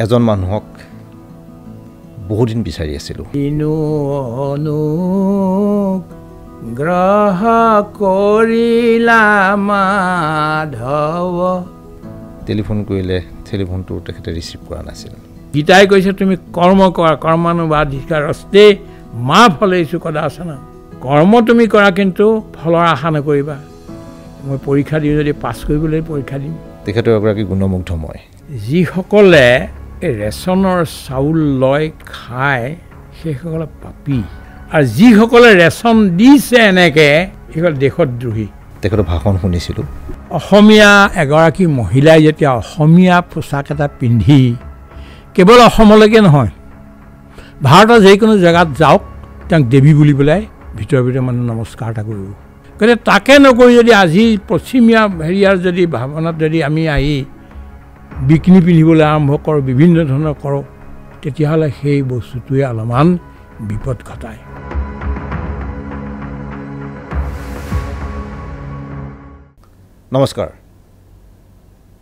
এজন মানুহক বহুদিন বিচাৰি আছিলোঁ। গ্ৰহ কৰিলা মাধৱ। টেলিফোন কৰিলে টেলিফোনটো তেখেতে ৰিচিভ কৰা নাছিল। গীতাই কৈছে তুমি কৰ্ম কৰা, কৰ্মানুবাধিকাৰস্তে মা ফলেষু কদাচন। কৰ্ম তুমি কৰা, কিন্তু ফলৰ আশা নকৰিবা। মই পৰীক্ষা দিওঁ, যদি পাছ কৰিবলৈ পৰীক্ষা দিম। তেখেতৰ এগৰাকী গুণমুগ্ধময়। যিসকলে ৰেচনৰ চাউল লয় খায়, সেইসকলে পাপী। আৰু যিসকলে ৰেচন দিছে এনেকৈ, সেইসকল দেশদ্ৰোহী। তেখেতৰ ভাষণ শুনিছিলোঁ। অসমীয়া এগৰাকী মহিলাই যেতিয়া অসমীয়া পোচাক এটা পিন্ধি কেৱল অসমলৈকে নহয়, ভাৰতৰ যিকোনো জেগাত যাওক, তেওঁক দেৱী বুলি পেলাই ভিতৰে ভিতৰে মানুহ নমস্কাৰ এটা কৰিব। গতিকে তাকে নকৰি যদি আজি পশ্চিমীয়া হেৰিয়াৰ যদি ভাৱনাত যদি আমি আহি বিকিনি পিন্ধিবলৈ আৰম্ভ কৰোঁ, বিভিন্ন ধৰণৰ কৰোঁ, তেতিয়াহ'লে সেই বস্তুটোৱে অলপমান বিপদ ঘটায়। নমস্কাৰ,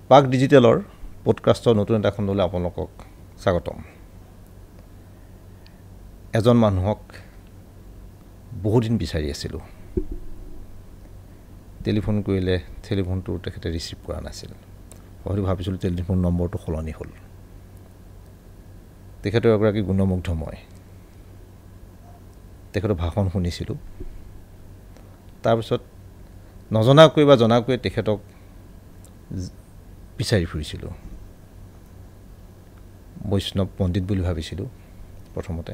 পাক ডিজিটেলৰ পডকাষ্টৰ নতুন এটা খণ্ডলৈ আপোনালোকক স্বাগতম। এজন মানুহক বহুদিন বিচাৰি আছিলোঁ। টেলিফোন কৰিলে টেলিফোনটো তেখেতে ৰিচিভ কৰা নাছিল। হয়তো ভাবিছিলোঁ টেলিফোন নম্বৰটো সলনি হ'ল। তেখেতৰ এগৰাকী গুণমুগ্ধময়। তেখেতৰ ভাষণ শুনিছিলোঁ। তাৰপিছত নজনাকৈ বা জনাকৈ তেখেতক বিচাৰি ফুৰিছিলোঁ। বৈষ্ণৱ পণ্ডিত বুলি ভাবিছিলোঁ প্ৰথমতে,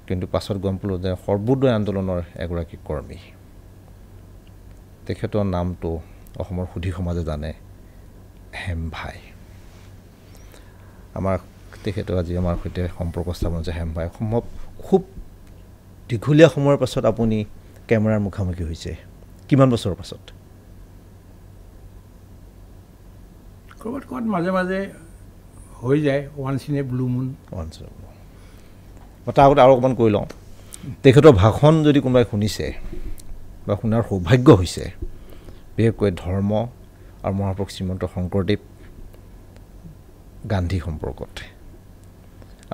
কিন্তু পাছত গম পালোঁ যে সৰ্বোদয় আন্দোলনৰ এগৰাকী কৰ্মী। তেখেতৰ নামটো অসমৰ সুধী সমাজে জানে, হেম ভাই। তেখেতৰ আজি আমাৰ সৈতে সম্পৰ্ক স্থাপন হৈছে। হেম ভাই, সম্ভৱ খুব দীঘলীয়া সময়ৰ পাছত আপুনি কেমেৰাৰ মুখামুখি হৈছে। কিমান বছৰৰ পাছত? ক'ৰবাত মাজে মাজে হৈ যায়, ওৱান্স ইন এ ব্লু মুন। তাৰ আগতে আৰু অকণমান কৈ লওঁ। তেখেতৰ ভাষণ যদি কোনোবাই শুনিছে বা শুনাৰ সৌভাগ্য হৈছে, বিশেষকৈ ধৰ্ম আৰু মহাপুৰুষ শ্ৰীমন্ত শংকৰদেৱ গান্ধী সম্পৰ্কত,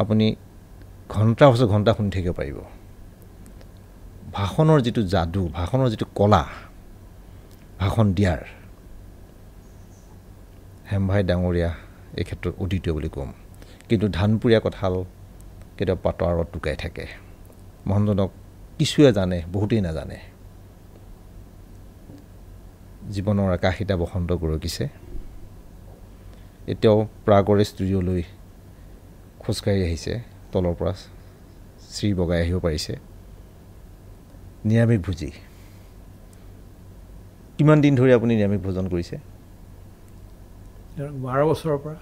আপুনি ঘণ্টা পাছত ঘণ্টা শুনি থাকিব পাৰিব। ভাষণৰ যিটো যাদু, ভাষণৰ যিটো কলা, ভাষণ দিয়াৰ, হেম ভাই ডাঙৰীয়া এই ক্ষেত্ৰত অদ্বিতীয় বুলি ক'ম। কিন্তু ধানপুৰীয়া কঁঠাল কেতিয়াবা পাতৰ আঁৰত টুকাই থাকে। মানুহজনক কিছুৱে জানে, বহুতেই নাজানে। জীৱনৰ আকাশীটা বসন্ত গৰকিছে। এতিয়াও প্ৰাগৰে ষ্টুডিঅ'লৈ খোজকাঢ়ি আহিছে, তলৰ পৰা চিৰি বগাই আহিব পাৰিছে। নিৰামিষ ভোজী। কিমান দিন ধৰি আপুনি নিৰামিষ ভোজন কৰিছে? 12 বছৰৰ পৰা।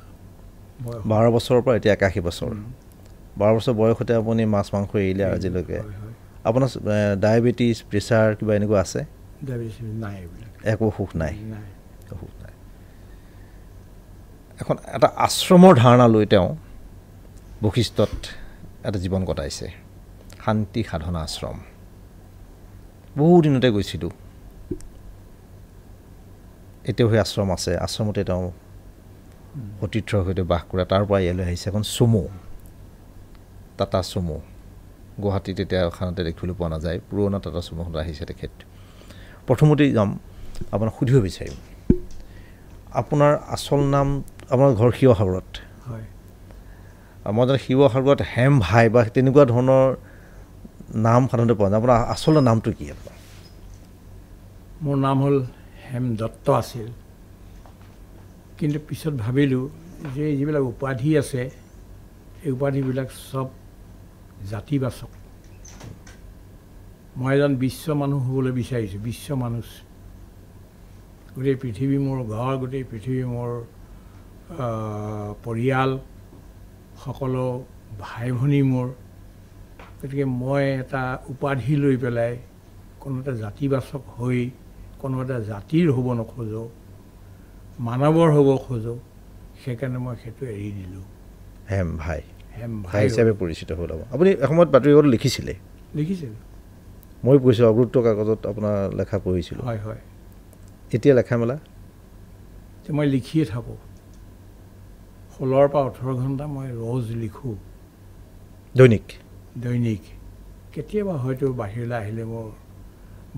12 বছৰৰ পৰা এতিয়া 81 বছৰ। 12 বছৰ বয়সতে আপুনি মাছ মাংস এৰিলে আজিলৈকে। আপোনাৰ ডায়েবেটিছ, প্ৰেছাৰ কিবা এনেকুৱা আছে? নাই, একো অসুখ নাই। এখন এটা আশ্ৰমৰ ধাৰণা লৈ তেওঁ বশিষ্ঠত এটা জীৱন কটাইছে। শান্তি সাধনা আশ্ৰম। বহু দিনতে গৈছিলোঁ। এতিয়াও সেই আশ্ৰম আছে। আশ্ৰমতে তেওঁ সতীৰ্থৰ সৈতে বাস কৰে। তাৰ পৰা ইয়ালৈ আহিছে এখন চুমু, টাটা চুমু। গুৱাহাটীত এতিয়া খানতে দেখিবলৈ পোৱা নাযায়। পুৰণা টাটা চুমুখনত আহিছে তেখেত। প্ৰথমতেই যাম, আপোনাক সুধিব বিচাৰিম, আপোনাৰ আচল নাম? আপোনাৰ ঘৰ শিৱসাগৰত। হয়। মই জানো শিৱসাগৰত হেম ভাই বা তেনেকুৱা ধৰণৰ নাম সাধাৰণতে পোৱা যায়। আপোনাৰ আচল নামটো কি? আপোনাৰ? মোৰ নাম হ'ল হেম দত্ত আছিল, কিন্তু পিছত ভাবিলোঁ যে যিবিলাক উপাধি আছে, এই উপাধিবিলাক চব জাতিবাচক। মই এজন বিশ্ব মানুহ হ'বলৈ বিচাৰিছোঁ। বিশ্ব মানুহ। গোটেই পৃথিৱী মোৰ ঘৰ, গোটেই পৃথিৱী মোৰ পৰিয়াল, সকলো ভাই ভনী মোৰ। গতিকে মই এটা উপাধি লৈ পেলাই কোনো এটা জাতিবাচক হৈ কোনো এটা জাতিৰ হ'ব নোখোজোঁ, মানৱৰ হ'ব খোজোঁ। সেইকাৰণে মই সেইটো এৰি দিলোঁ। হেম ভাই, হেম ভাই হিচাপে পৰিচিত হ'ল। আপুনি এসময়ত বাতৰিকাকতত লিখিছিলে? লিখিছিলোঁ। মই পঢ়িছোঁ, অৱৃত্ত কাগজত আপোনাৰ লেখা পঢ়িছিলোঁ। হয় হয়। এতিয়া লেখা মেলা? মই লিখিয়ে থাকোঁ 16 পৰা 18 ঘণ্টা মই ৰোজ লিখোঁ দৈনিক কেতিয়াবা হয়তো বাহিৰলৈ আহিলে মোৰ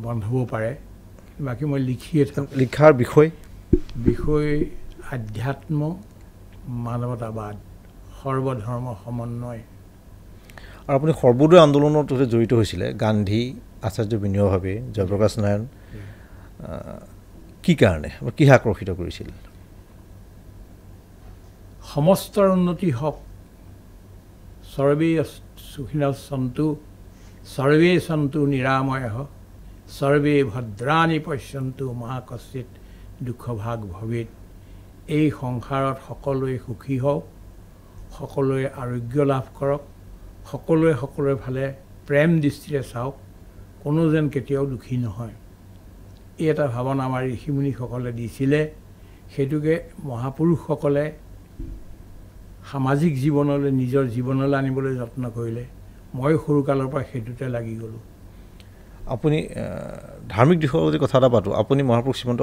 বন্ধ হ'ব পাৰে বাকী মই লিখিয়ে থাকোঁ লিখাৰ বিষয় আধ্যাত্ম মানৱতাবাদ সৰ্বধৰ্ম সমন্বয় আৰু আপুনি সৰ্বোদয় আন্দোলনৰ সৈতে জড়িত হৈছিলে গান্ধী আচাৰ্য বিনোবা ভাৱে জয়প্ৰকাশ নাৰায়ণ কি কাৰণে কি আকৰ্ষিত কৰিছিল সমস্তৰ উন্নতি হওক সৰ্বে সুখিনঃ সন্তু সৰ্বে সন্তু নিৰাময়ঃ সৰ্বে ভদ্ৰাণি পশ্যন্তু মা কশ্চিৎ দুঃখভাগ ভৱেৎ এই সংসাৰত সকলোৱে সুখী হওক সকলোৱে আৰোগ্য লাভ কৰক সকলোৱে ফালে প্ৰেম দৃষ্টিৰে চাওক কোনো যেন কেতিয়াও দুখী নহয় এই এটা ভাৱনা আমাৰ ঋষিমুনিসকলে দিছিলে সেইটোকে মহাপুৰুষসকলে সামাজিক জীৱনলৈ নিজৰ জীৱনলৈ আনিবলৈ যত্ন কৰিলে মই সৰুকালৰ পৰা সেইটোতে লাগি গ'লোঁ আপুনি ধাৰ্মিক দিশৰ যদি কথা এটা পাতোঁ আপুনি মহাপুৰুষ শ্ৰীমন্ত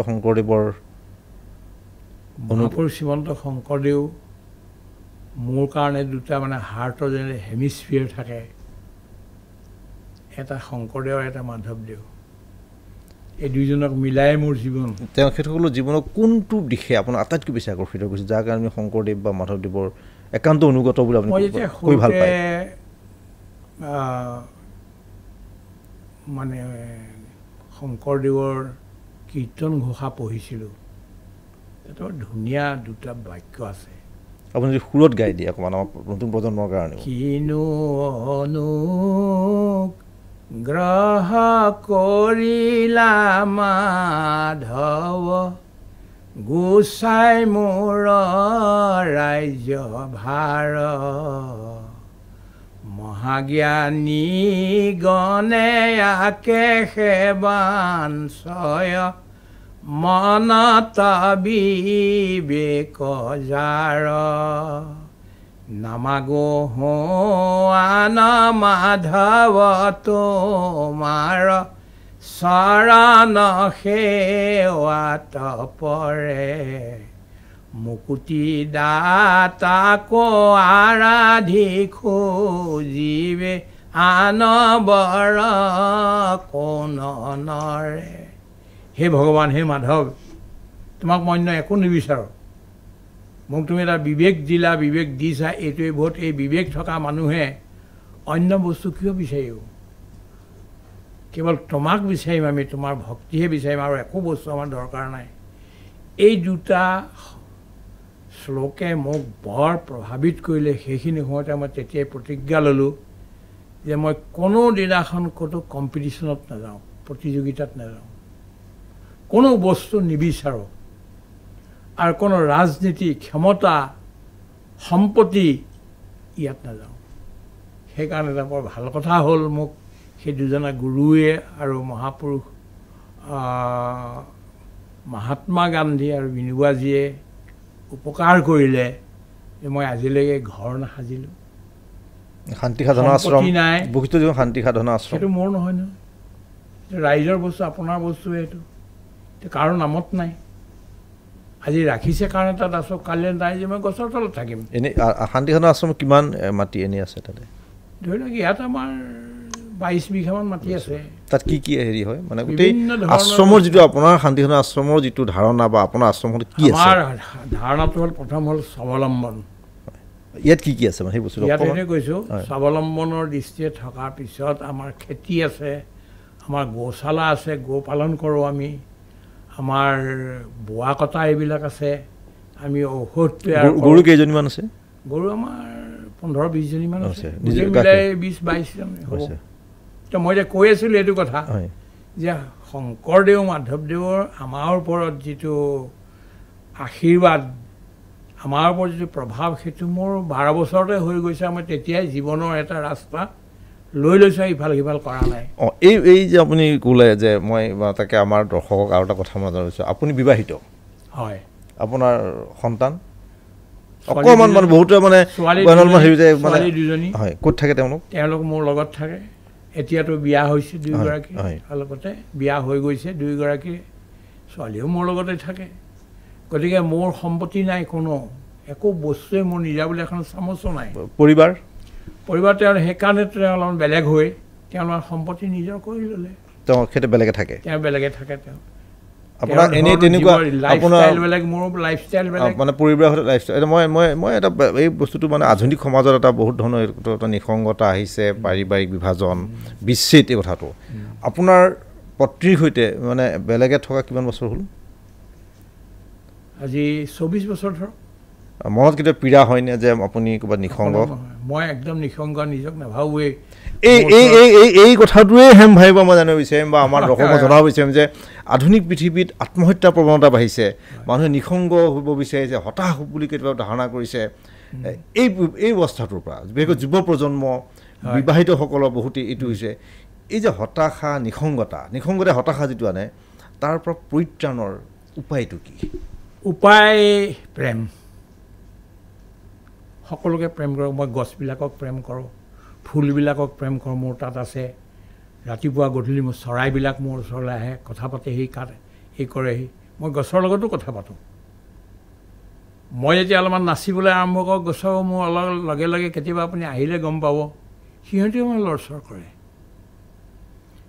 শংকৰদেৱ মোৰ কাৰণে দুটা মানে হাৰ্টৰ যেনে হেমিস্ফিয়াৰ থাকে এটা শংকৰদেৱ আৰু এটা মাধৱদেৱ এই দুইজনক মিলাই মোৰ জীৱন তেওঁ সেইসকলৰ জীৱনৰ কোনটো দিশে আপোনাক আটাইতকৈ বেছি আকৰ্ষিত কৰিছে যাৰ কাৰণে শংকৰদেৱ বা মাধৱদেৱৰ একান্ত অনুগত বুলি আপুনি কৈ ভাল পায় মানে শংকৰদেৱৰ কীৰ্তন ঘোষা পঢ়িছিলোঁ এটা ধুনীয়া দুটা বাক্য আছে আপুনি যদি সুৰত গাই দিয়ে অকণমান আমাৰ নতুন প্ৰজন্মৰ কাৰণে কিনো গ্ৰহ কৰিলা মাধৱ গোসাই মোৰ ৰাজ্য ভাৰ মহাজ্ঞানী গণে আকে সেৱাঞ্চয় মনত বিবেক জাৰ নামাগো আন মাধৱ তোমাৰ চৰণ সেৱাত পৰে মুকুতি দাতাকো আৰাধি খুজিবে আন বৰ কোন নৰে হে ভগৱান হে মাধৱ তোমাক মই অন্য একো নিবিচাৰোঁ মোক তুমি এটা বিবেক দিলা বিবেক দিছা এইটোৱে বহুত এই বিবেক থকা মানুহে অন্য বস্তু কিয় বিচাৰিব কেৱল তোমাক বিচাৰিম আমি তোমাৰ ভক্তিহে বিচাৰিম আৰু একো বস্তু আমাৰ দৰকাৰ নাই এই দুটা শ্লোকে মোক বৰ প্ৰভাৱিত কৰিলে সেইখিনি সময়তে মই তেতিয়াই প্ৰতিজ্ঞা ল'লোঁ যে মই কোনো দিনাখন ক'তো কম্পিটিশ্যনত নাযাওঁ প্ৰতিযোগিতাত নাযাওঁ কোনো বস্তু নিবিচাৰোঁ আৰু কোনো ৰাজনীতি ক্ষমতা সম্পত্তি ইয়াত নাযাওঁ সেইকাৰণে এটা বৰ ভাল কথা হ'ল মোক সেই দুজনা গুৰুৱে আৰু মহাপুৰুষ মহাত্মা গান্ধী আৰু বিনোবাজীয়ে উপকাৰ কৰিলে যে মই আজিলৈকে ঘৰ নাসাজিলোঁ শান্তি সাধনা আশ্ৰম নাই বশিষ্ঠ শান্তি সাধনা আশ্ৰম সেইটো মোৰ নহয় নহয় ৰাইজৰ বস্তু আপোনাৰ বস্তুৱে এইটো কাৰো নামত নাই আজি ৰাখিছে কাৰণে তাত আছোঁ কাইলৈ নাই যে মই গছৰ তলত থাকিম এনেই শান্তি সাধনা আশ্ৰম কিমান মাটি এনেই আছে তাতে ধৰি লওক ইয়াত আমাৰ 22 বিঘামান মাটি আছে তাত কি কি হেৰি হয় মানে গোটেই আশ্ৰমৰ যিটো আপোনাৰ শান্তি সাধনা আশ্ৰমৰ যিটো ধাৰণা বা আপোনাৰ আশ্ৰমত কি আছে আমাৰ ধাৰণাটো হ'ল প্ৰথম হ'ল স্বাৱলম্বন ইয়াত কি কি আছে মানে সেই বস্তুটো ইয়াত এনে কৈছোঁ স্বাৱলম্বনৰ দৃষ্টিৰে থকাৰ পিছত আমাৰ খেতি আছে আমাৰ গৌশালা আছে গো পালন কৰোঁ আমি আমাৰ বোৱা কটা এইবিলাক আছে আমি ঔষধ তৈয়াৰ গৰু কেইজনীমান আছে গৰু আমাৰ 15-20 জনীমান আছে মিলাই 20-22 জন হ'ব তো মই যে কৈ আছিলোঁ এইটো কথা যে শংকৰদেৱ মাধৱদেৱৰ আমাৰ ওপৰত যিটো আশীৰ্বাদ আমাৰ ওপৰত যিটো প্ৰভাৱ সেইটো মোৰ 12 বছৰতে হৈ গৈছে মই তেতিয়াই জীৱনৰ এটা ৰাস্তা লৈ লৈছোঁ ইফাল সিফাল কৰা নাই এই যে আপুনি ক'লে যে মই তাকে আমাৰ দৰ্শকক আৰু এটা কথা মই জনাইছোঁ আপুনি বিবাহিত হয় আপোনাৰ সন্তান অকণমান মানে বহুতে মানে ছোৱালী দুজনী হয় ক'ত থাকে তেওঁলোক মোৰ লগত থাকে এতিয়াতো বিয়া হৈছে দুয়োগৰাকী লগতে বিয়া হৈ গৈছে দুয়োগৰাকী ছোৱালীও মোৰ লগতে থাকে গতিকে মোৰ সম্পত্তি নাই কোনো একো বস্তুৱে মোৰ নিজা বুলি এখন চামুচো নাই। পৰিবাৰ তেওঁৰ সেইকাৰণে তেওঁ অলপমান বেলেগ হৈ তেওঁ অলপমান সম্পত্তি নিজৰ কৰি ল'লে। তেওঁ সেইটো বেলেগে থাকে, তেওঁ বেলেগে থাকে। তেওঁ আপোনাৰ এনেই তেনেকুৱা আপোনাৰ বেলেগ, মোৰ লাইফষ্টাইল বেলেগ, মানে পৰিবাৰৰ সৈতে লাইফষ্টাইল। মই এটা এই বস্তুটো মানে আধুনিক সমাজত এটা বহুত ধৰণৰ এটা নিসংগতা আহিছে, পাৰিবাৰিক বিভাজন, বিচ্ছেদ, এই কথাটো। আপোনাৰ পত্নীৰ সৈতে মানে বেলেগে থকা কিমান বছৰ হ'ল? আজি 24 বছৰ ধৰক। মনত কেতিয়া পীড়া হয়নে যে আপুনি ক'ৰবাত নিসংগ? মই একদম নিসংগ, নিজক নাভাবোৱেই। এই কথাটোৱে হেম ভাবিব মই জানিব বিচাৰিম বা আমাৰ দৰ্শকক জনাব বিচাৰিম যে আধুনিক পৃথিৱীত আত্মহত্যাৰ প্ৰৱণতা বাঢ়িছে, মানুহে নিসংগ হ'ব বিচাৰিছে, হতাশ হ'ব বুলি কেতিয়াবা ধাৰণা কৰিছে। এই অৱস্থাটোৰ পৰা বিশেষকৈ যুৱ প্ৰজন্ম, বিবাহিতসকলৰ বহুতেই এইটো হৈছে এই যে হতাশা, নিসংগতা হতাশা যিটো আনে, তাৰ পৰা পৰিত্ৰাণৰ উপায়টো কি? উপায় প্ৰেম। সকলোকে প্ৰেম কৰক। মই গছবিলাকক প্ৰেম কৰোঁ, ফুলবিলাকক প্ৰেম কৰোঁ, মোৰ তাত আছে। ৰাতিপুৱা গধূলি মোৰ চৰাইবিলাক মোৰ ওচৰলৈ আহে, কথা পাতেহি, এই কৰেহি। মই গছৰ লগতো কথা পাতোঁ। মই যেতিয়া অলপমান নাচিবলৈ আৰম্ভ কৰোঁ গছৰ, মোৰ অলপ লগে লগে কেতিয়াবা আপুনি আহিলে গম পাব সিহঁতেও মোৰ লৰচৰ কৰে।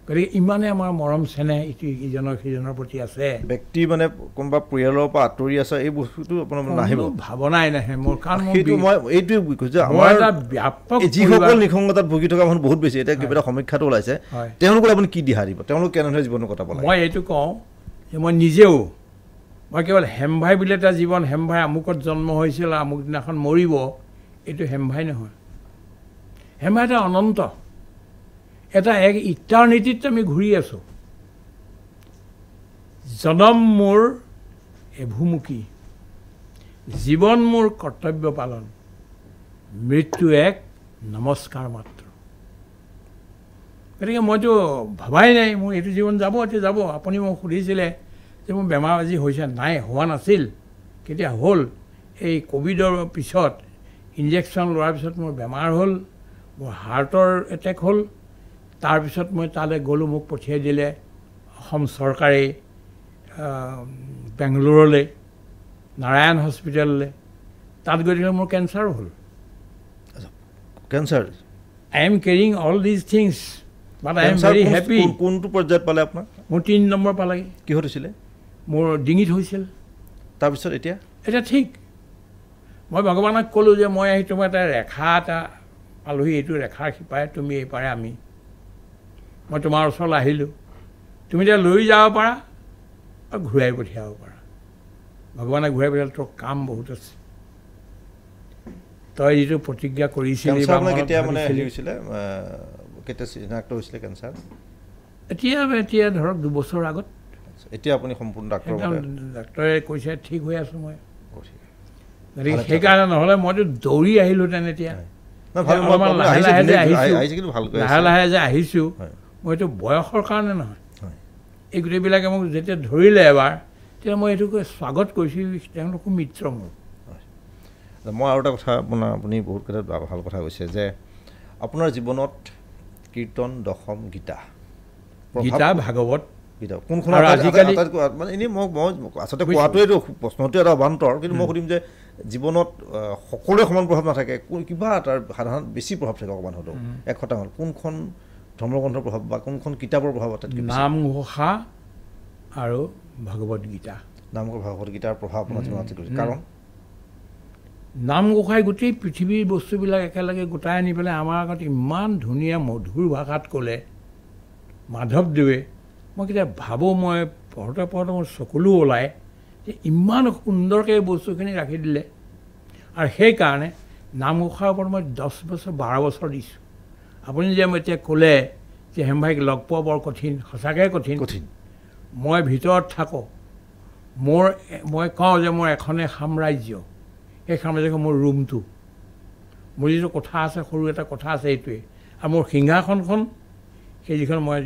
গতিকে ইমানে আমাৰ মৰম চেনেহ ইজনৰ সিজনৰ প্ৰতি আছে। ব্যক্তি মানে কোনোবা পৰিয়ালৰ পৰা আঁতৰি আছে, এই বস্তুটো আপোনাৰ নাহিব, ভাৱনাই নাহে মোৰ। কাৰণ মই এইটোৱে কৈছোঁ, আমাৰ এটা ব্যাপক যিসকল নিসংগতাত ভুগি থকা মানুহ বহুত বেছি। এতিয়া কিবা এটা সমীক্ষাটো ওলাইছে, তেওঁলোকক আপুনি কি দিহা দিব? তেওঁলোক কেনেদৰে জীৱন কটাব লাগে? মই এইটো কওঁ যে মই নিজেও, মই কেৱল হেমভাই বুলি এটা জীৱন, হেমভাই আমুকত জন্ম হৈছিল, আমুক দিনাখন মৰিব, এইটো হেমভাই নহয়। হেমভাই এটা অনন্ত, এটা এক ইটাৰনিটিত আমি ঘূৰি আছোঁ। জনম মোৰ এভুমুখী, জীৱন মোৰ কৰ্তব্য পালন, মৃত্যু এক নমস্কাৰ মাত্ৰ। গতিকে মইতো ভবাই নাই মোৰ এইটো জীৱন যাব, এতিয়া যাব। আপুনি মোক সুধিছিলে যে মোৰ বেমাৰ আজি হৈছে, নাই হোৱা নাছিল, কেতিয়া হ'ল? এই ক'ভিডৰ পিছত ইনজেকশ্যন লোৱাৰ পিছত মোৰ বেমাৰ হ'ল, মোৰ হাৰ্টৰ এটেক হ'ল। তাৰপিছত মই তালৈ গ'লোঁ, মোক পঠিয়াই দিলে অসম চৰকাৰে বেংগলোৰলৈ, নাৰায়ণ হস্পিটেললৈ। তাত গৈ দিলে মোৰ কেঞ্চাৰো হ'ল। Cancer? I am carrying all these things but I am very happy. কোনটো পৰ্যায়ত পালে আপোনাৰ? মোৰ 3 নম্বৰ পালেগৈ। কিহত হৈছিলে? মোৰ ডিঙিত হৈছিল। তাৰপিছত এতিয়া ঠিক। মই ভগৱানক ক'লোঁ যে মই আহি তোমাৰ এটা ৰেখা এটা পালোহি, এইটো ৰেখাৰ সিপাৰে তুমি, এইপাৰে আমি। মই তোমাৰ ওচৰলৈ আহিলোঁ, তুমি এতিয়া লৈ যাব পাৰা আৰু ঘূৰাই পঠিয়াব পাৰা। ভগৱানে ঘূৰাই পঠিয়ালে, তোৰ কাম বহুত আছে। তই যিটো প্ৰতিজ্ঞা কৰিছিলি, এতিয়া ধৰক 2 বছৰ আগত। এতিয়া আপুনি সম্পূৰ্ণ ডাক্তৰে কৈছে ঠিক হৈ আছোঁ মই। গতিকে সেইকাৰণে নহ'লে মইতো দৌৰি আহিলোঁহেঁতেন। এতিয়া লাহে লাহে যে আহিছোঁ, মই এইটো বয়সৰ কাৰণে নহয়। এই গোটেইবিলাকে মোক যেতিয়া ধৰিলে এবাৰ, তেতিয়া মই এইটোকে স্বাগত কৰিছোঁ, তেওঁলোকো মিত্ৰ মোৰ। মই আৰু এটা কথা আপুনি বহুত কথা ভাল কথা কৈছে যে আপোনাৰ জীৱনত কীৰ্তন, দশম, গীতা, ভাগৱত, কোনখন আজিকালি মানে এনেই মই আচলতে কোৱাটোৱেইটো প্ৰশ্নটোৱে এটা অবান্তৰ, কিন্তু মই সুধিম যে জীৱনত সকলোৰে সমান প্ৰভাৱ নাথাকে, কিবা এটাৰ সাধাৰণ বেছি প্ৰভাৱ থাকে অকণমান হ'লেও, 1% কোনখন ধৰ্মগ্ৰন্থৰ প্ৰভাৱ বা কোনখন কিতাপৰ প্ৰভাৱ? নামঘোষা আৰু ভাগৱত গীতা। নামঘোষা, ভাগৱত গীতাৰ প্ৰভাৱ আপোনাৰ জীৱনত কৰিছে কাৰণ নামঘোষাই গোটেই পৃথিৱীৰ বস্তুবিলাক একেলগে গোটাই আনি পেলাই আমাৰ আগত ইমান ধুনীয়া মধুৰ ভাষাত ক'লে মাধৱদেৱে। মই কেতিয়া ভাবোঁ, মই পঢ়োতে মোৰ চকুলো ওলায় যে ইমান সুন্দৰকৈ এই বস্তুখিনি ৰাখি দিলে। আৰু সেইকাৰণে নামঘোষাৰ ওপৰত মই 10 বছৰ 12 বছৰ দিছোঁ। আপুনি যে মই এতিয়া ক'লে যে হেমভাইক লগ পোৱা বৰ কঠিন, সঁচাকৈ কঠিন। মই ভিতৰত থাকোঁ, মই কওঁ যে মোৰ এখনেই সাম্ৰাজ্য, সেই সাম্ৰাজ্যখন মোৰ ৰুমটো, মোৰ যিটো কথা আছে, সৰু এটা কথা আছে, এইটোৱে। আৰু মোৰ সিংহাসনখন, সেই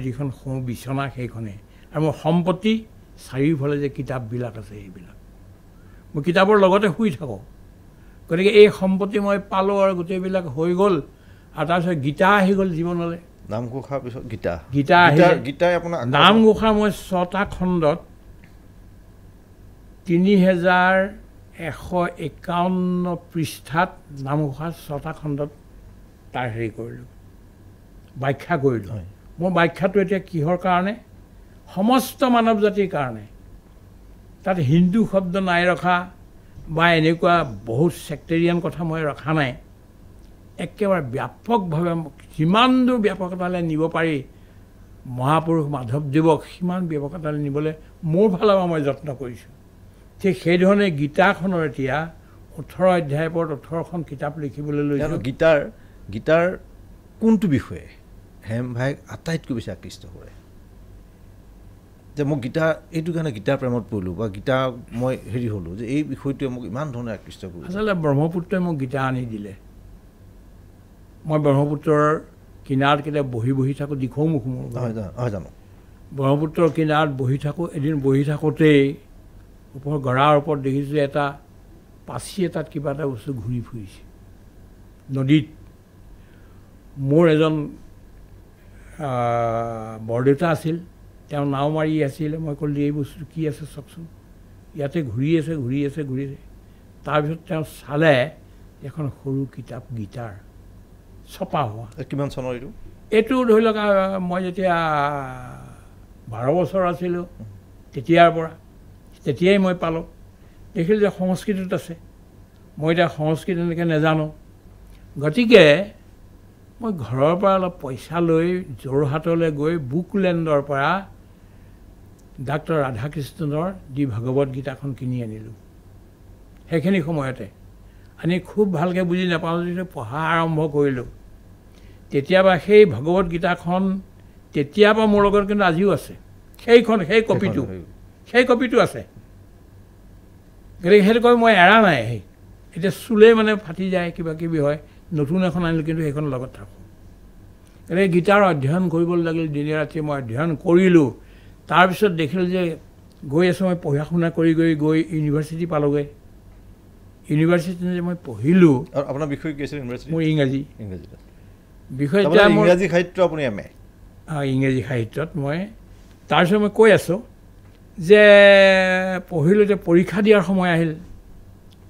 যিখন শুওঁ বিচনা, সেইখনেই। আৰু মোৰ সম্পত্তি চাৰিওফালে যে কিতাপবিলাক আছে, এইবিলাক মই কিতাপৰ লগতে শুই থাকোঁ। গতিকে এই সম্পত্তি মই পালোঁ আৰু গোটেইবিলাক হৈ গ'ল। আৰু তাৰপিছত গীতা আহি গ'ল জীৱনলৈ। নামঘোষাৰ পিছত গীতা গীতাই আপোনাৰ নামঘোষা মই 6টা খণ্ডত 3000 151 পৃষ্ঠাত নামঘোষা 6টা খণ্ডত তাৰ হেৰি কৰিলোঁ, ব্যাখ্যা কৰিলোঁ। মোৰ ব্যাখ্যাটো এতিয়া কিহৰ কাৰণে? সমস্ত মানৱ জাতিৰ কাৰণে। তাত হিন্দু শব্দ নাই ৰখা বা এনেকুৱা বহুত ছেক্টেৰিয়ান কথা মই ৰখা নাই। একেবাৰে ব্যাপকভাৱে যিমান দূৰ ব্যাপকতালৈ নিব পাৰি মহাপুৰুষ মাধৱদেৱক সিমান ব্যাপকতালৈ নিবলৈ মোৰ ফালৰ পৰা মই যত্ন কৰিছোঁ। ঠিক সেইধৰণে গীতাখনৰ এতিয়া 18 অধ্যায়ৰ ওপৰত 18খন কিতাপ লিখিবলৈ লৈছোঁ। গীতাৰ কোনটো বিষয়ে হেম ভাইক আটাইতকৈ বেছি আকৃষ্ট কৰে? যে মোক গীতা এইটো কাৰণে গীতাৰ প্ৰেমত পৰিলোঁ বা গীতা মই হেৰি হ'লোঁ যে এই বিষয়টোৱে মোক ইমান ধৰণে আকৃষ্ট কৰিলে। আচলতে ব্ৰহ্মপুত্ৰই মোক গীতা আনি দিলে। মই ব্ৰহ্মপুত্ৰৰ কিনাৰত কেতিয়া বহি বহি থাকোঁ, দিখৌ মুখ মোৰ জানো, ব্ৰহ্মপুত্ৰৰ কিনাৰত বহি থাকোঁ। এদিন বহি থাকোঁতেই গৰাৰ ওপৰত দেখিছোঁ এটা পাচি এটাত কিবা এটা বস্তু ঘূৰি ফুৰিছে নদীত। মোৰ এজন বৰদেউতা আছিল, তেওঁ নাও মাৰি আছিলে। মই ক'লোঁ এই বস্তুটো কি আছে চাওকচোন, ইয়াতে ঘূৰি আছে। তাৰপিছত তেওঁ চালে এখন সৰু কিতাপ গীতাৰ ছপা হোৱা। কিমান চনৰ এইটো? এইটো ধৰি লওক মই যেতিয়া 12 বছৰ আছিলোঁ তেতিয়াই মই পালোঁ। দেখিলোঁ যে সংস্কৃতত আছে। মই এতিয়া সংস্কৃত এনেকৈ নাজানো, গতিকে মই ঘৰৰ পৰা অলপ পইচা লৈ যোৰহাটলৈ গৈ বুকলেণ্ডৰ পৰা ডাক্তৰ ৰাধাকৃষ্ণনৰ দি ভাগৱত গীতাখন কিনি আনিলোঁ। সেইখিনি সময়তে আনি খুব ভালকৈ বুজি নাপাওঁ যদিও পঢ়া আৰম্ভ কৰিলোঁ। তেতিয়াবা সেই ভাগৱত গীতাখন তেতিয়াবা মোৰ লগত কিন্তু আজিও আছে। সেই কপিটো আছে। গতিকে সেইটো কৈ মই এৰা নাই। এতিয়া চুলেই মানে ফাটি যায়, কিবা কিবি হয়। নতুন এখন আনিলোঁ কিন্তু সেইখন লগত থাকোঁ। গতিকে গীতাৰ অধ্যয়ন কৰিবলৈ লাগিল। দিনে ৰাতি মই অধ্যয়ন কৰিলোঁ। তাৰপিছত দেখিলোঁ যে গৈ আছোঁ, মই পঢ়া শুনা কৰি গৈ ইউনিভাৰ্চিটি পালোঁগৈ। ইউনিভাৰ্চিটি যে মই পঢ়িলোঁ। আপোনাৰ বিষয় কি আছিল? মোৰ ইংৰাজী বিষয়। ইংৰাজী সাহিত্য আপুনি এম এ? ইংৰাজী সাহিত্যত মই। তাৰপিছত মই কৈ আছোঁ যে পঢ়িলোঁ, যে পৰীক্ষা দিয়াৰ সময় আহিল।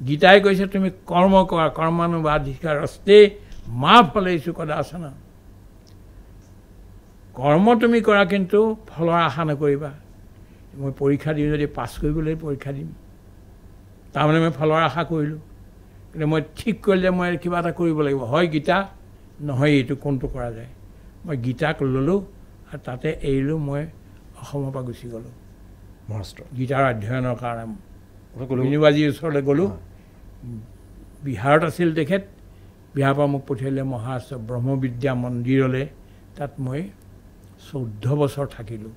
গীতাই কৈছে তুমি কৰ্ম কৰা, কৰ্মানুবাধিকাৰস্তে মা ফলেষু কদাচন। কৰ্ম তুমি কৰা কিন্তু ফলৰ আশা নকৰিবা। মই পৰীক্ষা দিওঁ যদি পাছ কৰিবলৈ পৰীক্ষা দিম, তাৰমানে মই ফলৰ আশা কৰিলোঁ। কিন্তু মই ঠিক কৰিলোঁ যে মই কিবা এটা কৰিব লাগিব, হয় গীতা নহয় এইটো কোনটো কৰা যায়। মই গীতাক ল'লোঁ আৰু তাতে এৰিলোঁ। মই অসমৰ পৰা গুচি গ'লোঁ মহাৰাষ্ট্ৰ গীতাৰ অধ্যয়নৰ কাৰণে। ইউনিভাৰ্চিটিৰ ওচৰলৈ গ'লোঁ। বিহাৰত আছিল তেখেত। বিহাৰৰ পৰা মোক পঠিয়ালে মহাৰাষ্ট্ৰ ব্ৰহ্মবিদ্যা মন্দিৰলৈ। তাত মই 14 বছৰ থাকিলোঁ,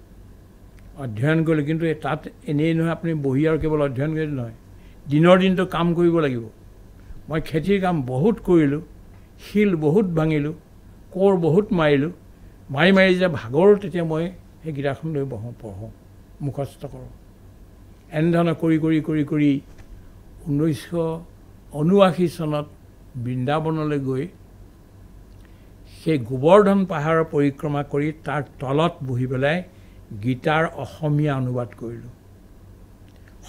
অধ্যয়ন কৰিলোঁ। কিন্তু তাত এনেই নহয় আপুনি বহি আৰু কেৱল অধ্যয়ন কৰিলে নহয়, দিনৰ দিনটো কাম কৰিব লাগিব। মই খেতিৰ কাম বহুত কৰিলোঁ, শিল বহুত ভাঙিলোঁ, কোৰ বহুত মাৰিলোঁ। মাৰি যে ভাগৰো, তেতিয়া মই সেই গীতাখন লৈ পঢ়োঁ, মুখস্থ কৰোঁ। এনেধৰণে কৰি 1979 চনত বৃন্দাবনলৈ গৈ সেই গোবৰ্ধন পাহাৰৰ পৰিক্ৰমা কৰি তাৰ তলত বহি পেলাই গীতাৰ অসমীয়া অনুবাদ কৰিলোঁ।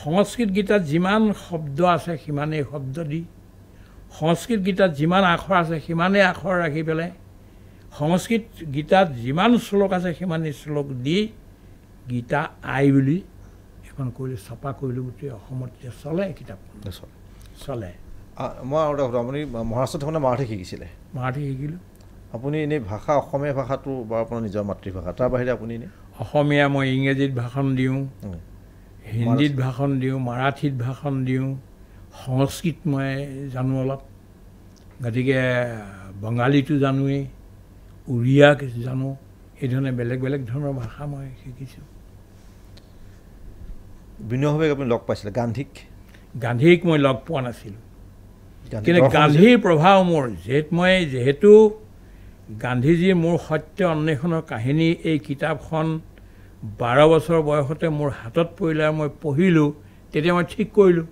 সংস্কৃত গীতাত যিমান শব্দ আছে সিমানেই শব্দ দি, সংস্কৃত গীতাত যিমান আখৰ আছে সিমানেই আখৰ ৰাখি পেলাই, সংস্কৃত গীতাত যিমান শ্লোক আছে সিমানেই শ্লোক দি গীতা আই বুলি এখন কৰিলোঁ, ছপা কৰিলোঁ। গোটেই অসমত এতিয়া চলে কিতাপখন, চলে। মই আৰু এটা কথা, আপুনি মহাৰাষ্ট্ৰত থাকোঁতে মাৰাঠী শিকিছিলে? মাৰাঠী শিকিলোঁ। আপুনি এনেই ভাষা, অসমীয়া ভাষাটো বা আপোনাৰ নিজৰ মাতৃভাষা, তাৰ বাহিৰে আপুনি এনেই? অসমীয়া মই ইংৰাজীত ভাষণ দিওঁ, হিন্দীত ভাষণ দিওঁ, মাৰাঠীত ভাষণ দিওঁ, সংস্কৃত মই জানো অলপ, গতিকে বঙালীটো জানোৱেই, উৰিয়া জানো। এইধৰণে বেলেগ বেলেগ ধৰণৰ ভাষা মই শিকিছোঁ। বিনয়ভাৱে আপুনি লগ পাইছিলে গান্ধীক মই লগ পোৱা নাছিলোঁ, কিন্তু গান্ধীৰ প্ৰভাৱ মোৰ যিহেতু গান্ধীজীৰ মোৰ সত্য অন্বেষণৰ কাহিনী এই কিতাপখন 12 বছৰ বয়সতে মোৰ হাতত পৰিলে আৰু মই পঢ়িলোঁ। তেতিয়া মই ঠিক কৰিলোঁ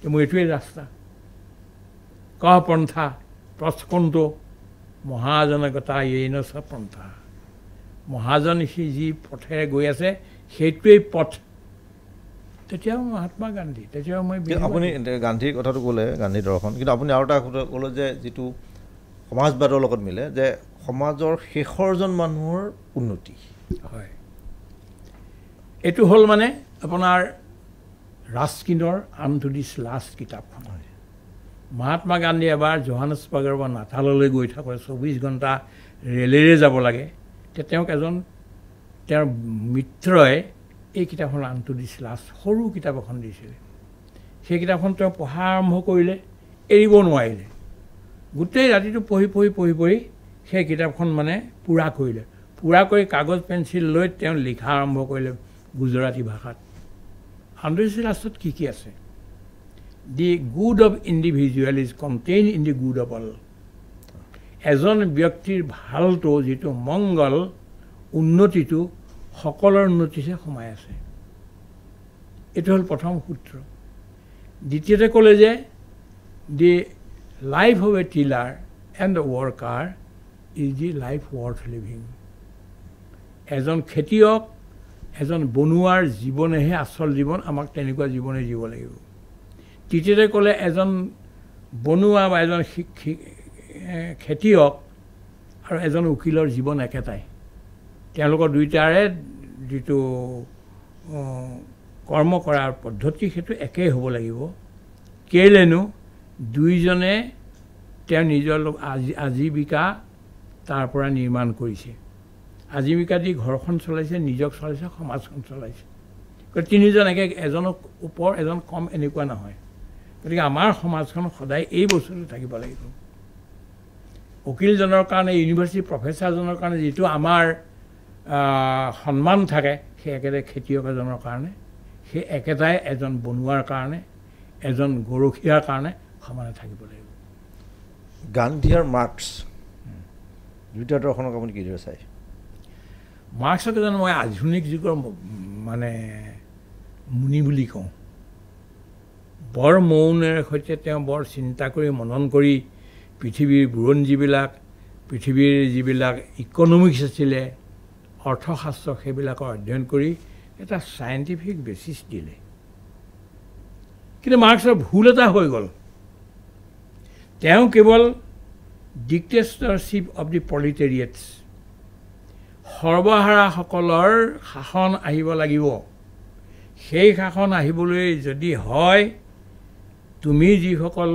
যে মোৰ এইটোৱেই ৰাস্তা। কহ পন্থা প্ৰস্কন্তু মহাজনগতা এইন চ পন্থা। মহাজন সি যি পথেৰে গৈ আছে সেইটোৱেই পথ। তেতিয়াও মহাত্মা গান্ধী, তেতিয়াও মই আপুনি গান্ধীৰ কথাটো ক'লে, গান্ধী দৰ্শন, কিন্তু আপুনি আৰু এটা কথা ক'লে যে যিটো সমাজবাদৰ লগত মিলে যে সমাজৰ শেষৰজন মানুহৰ উন্নতি। হয়, এইটো হ'ল মানে আপোনাৰ ৰাস্কিনৰ আনটু দিছ লাষ্ট কিতাপখন। মহাত্মা গান্ধী এবাৰ জোহান্সবাৰ্গৰ পৰা নাটাললৈ গৈ থাকোঁতে 24 ঘণ্টা ৰেলেৰে যাব লাগে, তেতিয়া তেওঁক এজন তেওঁৰ মিত্ৰই এই কিতাপখন আনটু দিছ লাষ্ট সৰু কিতাপ এখন দিছিলে। সেই কিতাপখন তেওঁ পঢ়া আৰম্ভ কৰিলে, এৰিব নোৱাৰিলে, গোটেই ৰাতিটো পঢ়ি সেই কিতাপখন মানে পূৰা কৰিলে। পূৰা কৰি কাগজ পেঞ্চিল লৈ তেওঁ লিখা আৰম্ভ কৰিলে গুজৰাটী ভাষাত। আনটু দিছ লাষ্টত কি কি আছে? The good of individual is contain in the good of all. এজন ব্যক্তিৰ ভালটো, যিটো মংগল, উন্নতিটো সকলৰ উন্নতিতে সোমাই আছে। এইটো হ'ল প্ৰথম সূত্ৰ। দ্বিতীয়তে ক'লে যে দি life of A tiller and A worker is the life worth living. এজন খেতিয়ক, এজন বনুৱাৰ জীৱনেহে আচল জীৱন, আমাক তেনেকুৱা জীৱনে জীব লাগিব। তৃতীয়তে ক'লে এজন বনুৱা বা এজন খেতিয়ক আৰু এজন উকিলৰ জীৱন একেটাই, তেওঁলোকৰ দুয়োটাৰে যিটো কৰ্ম কৰাৰ পদ্ধতি সেইটো একেই হ'ব লাগিব। কেলেনো দুইজনে তেওঁ নিজৰ আজীৱিকা তাৰ পৰা নিৰ্মাণ কৰিছে, আজীৱিকা দি ঘৰখন চলাইছে, নিজক চলাইছে, সমাজখন চলাইছে। গতিকে তিনিজন এজনক ওপৰ এজন কম এনেকুৱা নহয়। গতিকে আমাৰ সমাজখন সদায় এই বস্তুটো থাকিব লাগিব। উকিলজনৰ কাৰণে, ইউনিভাৰ্চিটিৰ প্ৰফেচাৰজনৰ কাৰণে যিটো আমাৰ সন্মান থাকে, সেই একেটাই খেতিয়ক এজনৰ কাৰণে, সেই একেটাই এজন বনুৱাৰ কাৰণে, এজন গৰখীয়াৰ কাৰণে সমানে থাকিব লাগিব। গান্ধী আৰু মাৰ্কছ দুয়োটা দৰ্শনক আপুনি কিদৰে চায়? মাৰ্কছক এজন মই আধুনিক যুগৰ মানে মুনি বুলি কওঁ। বৰ মৌনেৰে সৈতে তেওঁ বৰ চিন্তা কৰি মনন কৰি পৃথিৱীৰ বুৰঞ্জীবিলাক, পৃথিৱীৰ যিবিলাক ইকনমিক্স আছিলে, অৰ্থশাস্ত্ৰ, সেইবিলাকৰ অধ্যয়ন কৰি এটা চাইণ্টিফিক বেচিছ দিলে। কিন্তু মাৰ্কছৰ ভুল এটা হৈ গ'ল, তেওঁ কেৱল ডিক্টেটৰশ্বিপ অফ দি প্ৰলিটেৰিয়েটছ, সৰ্বহাৰাসকলৰ শাসন আহিব লাগিব, সেই শাসন আহিবলৈ যদি হয় তুমি যিসকল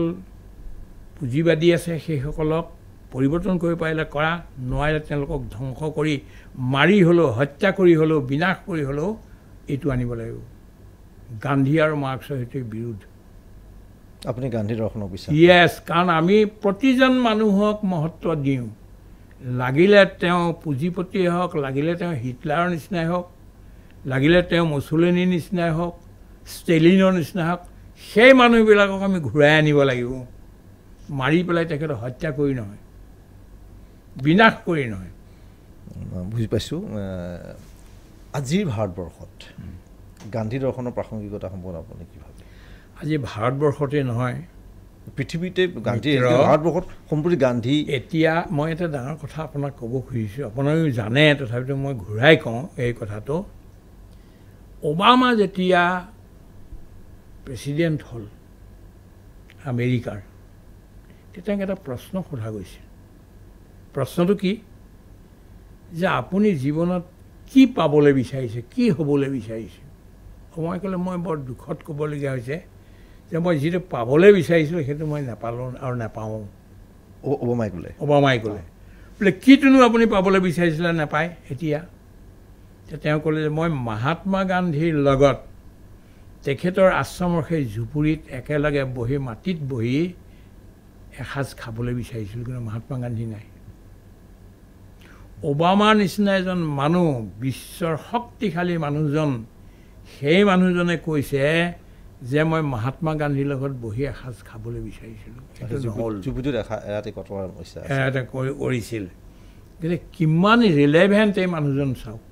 পুঁজিবাদী আছে সেইসকলক পৰিৱৰ্তন কৰিব পাৰিলে কৰা, নোৱাৰিলে তেওঁলোকক ধ্বংস কৰি মাৰি হ'লেও, হত্যা কৰি হ'লেও, বিনাশ কৰি হ'লেও এইটো আনিব লাগিব। গান্ধী আৰু মাৰ্কছৰ সৈতে বিৰোধ। আপুনি গান্ধী দৰ্শনক বিচাৰে? য়েছ, কাৰণ আমি প্ৰতিজন মানুহক মহত্ব দিওঁ, লাগিলে তেওঁ পুঁজিপতিয়ে হওক, লাগিলে তেওঁ হিটলাৰৰ নিচিনাই হওক, লাগিলে তেওঁ মুছলিনীৰ নিচিনাই হওক, ষ্টেলিনৰ নিচিনাই হওক, সেই মানুহবিলাকক আমি ঘূৰাই আনিব লাগিব। মাৰি পেলাই তেখেতক হত্যা কৰি নহয়, বিনাশ কৰি নহয়। বুজি পাইছোঁ। আজিৰ ভাৰতবৰ্ষত গান্ধী দৰ্শনৰ প্ৰাসংগিকতা সম্পৰ্কে আপুনি কি ভাবে? আজি ভাৰতবৰ্ষতে নহয়, পৃথিৱীতে গান্ধী, ভাৰতবৰ্ষত সম্প্ৰতি গান্ধী। এতিয়া মই এটা ডাঙৰ কথা আপোনাক ক'ব খুজিছোঁ, আপোনালোকে জানে, তথাপিতো মই ঘূৰাই কওঁ এই কথাটো। ওবামা যেতিয়া প্ৰেচিডেণ্ট হ'ল আমেৰিকাৰ, তেতিয়া এটা প্ৰশ্ন সোধা গৈছে। প্ৰশ্নটো কি যে আপুনি জীৱনত কি পাবলৈ বিচাৰিছে, কি হ'বলৈ বিচাৰিছে? মই ক'লে মই বৰ দুখত ক'বলগীয়া হৈছে যে মই যিটো পাবলৈ বিচাৰিছিলোঁ সেইটো মই নাপালোঁ আৰু নাপাওঁ। ওবামাই ক'লে বোলে কিটোনো আপুনি পাবলৈ বিচাৰিছিলে নাপায় এতিয়া? তেওঁ ক'লে যে মই মহাত্মা গান্ধীৰ লগত তেখেতৰ আশ্ৰমৰ সেই জুপুৰিত একেলগে বহি, মাটিত বহি এসাঁজ খাবলৈ বিচাৰিছিলোঁ, কিন্তু মহাত্মা গান্ধী নাই। ওবামাৰ নিচিনা এজন মানুহ, বিশ্বৰ শক্তিশালী মানুহজন, সেই মানুহজনে কৈছে যে মই মহাত্মা গান্ধীৰ লগত বহি এসাঁজ খাবলৈ বিচাৰিছিলোঁ, কৰিছিল। গতিকে কিমান ৰিলেভেণ্ট এই মানুহজন চাওক।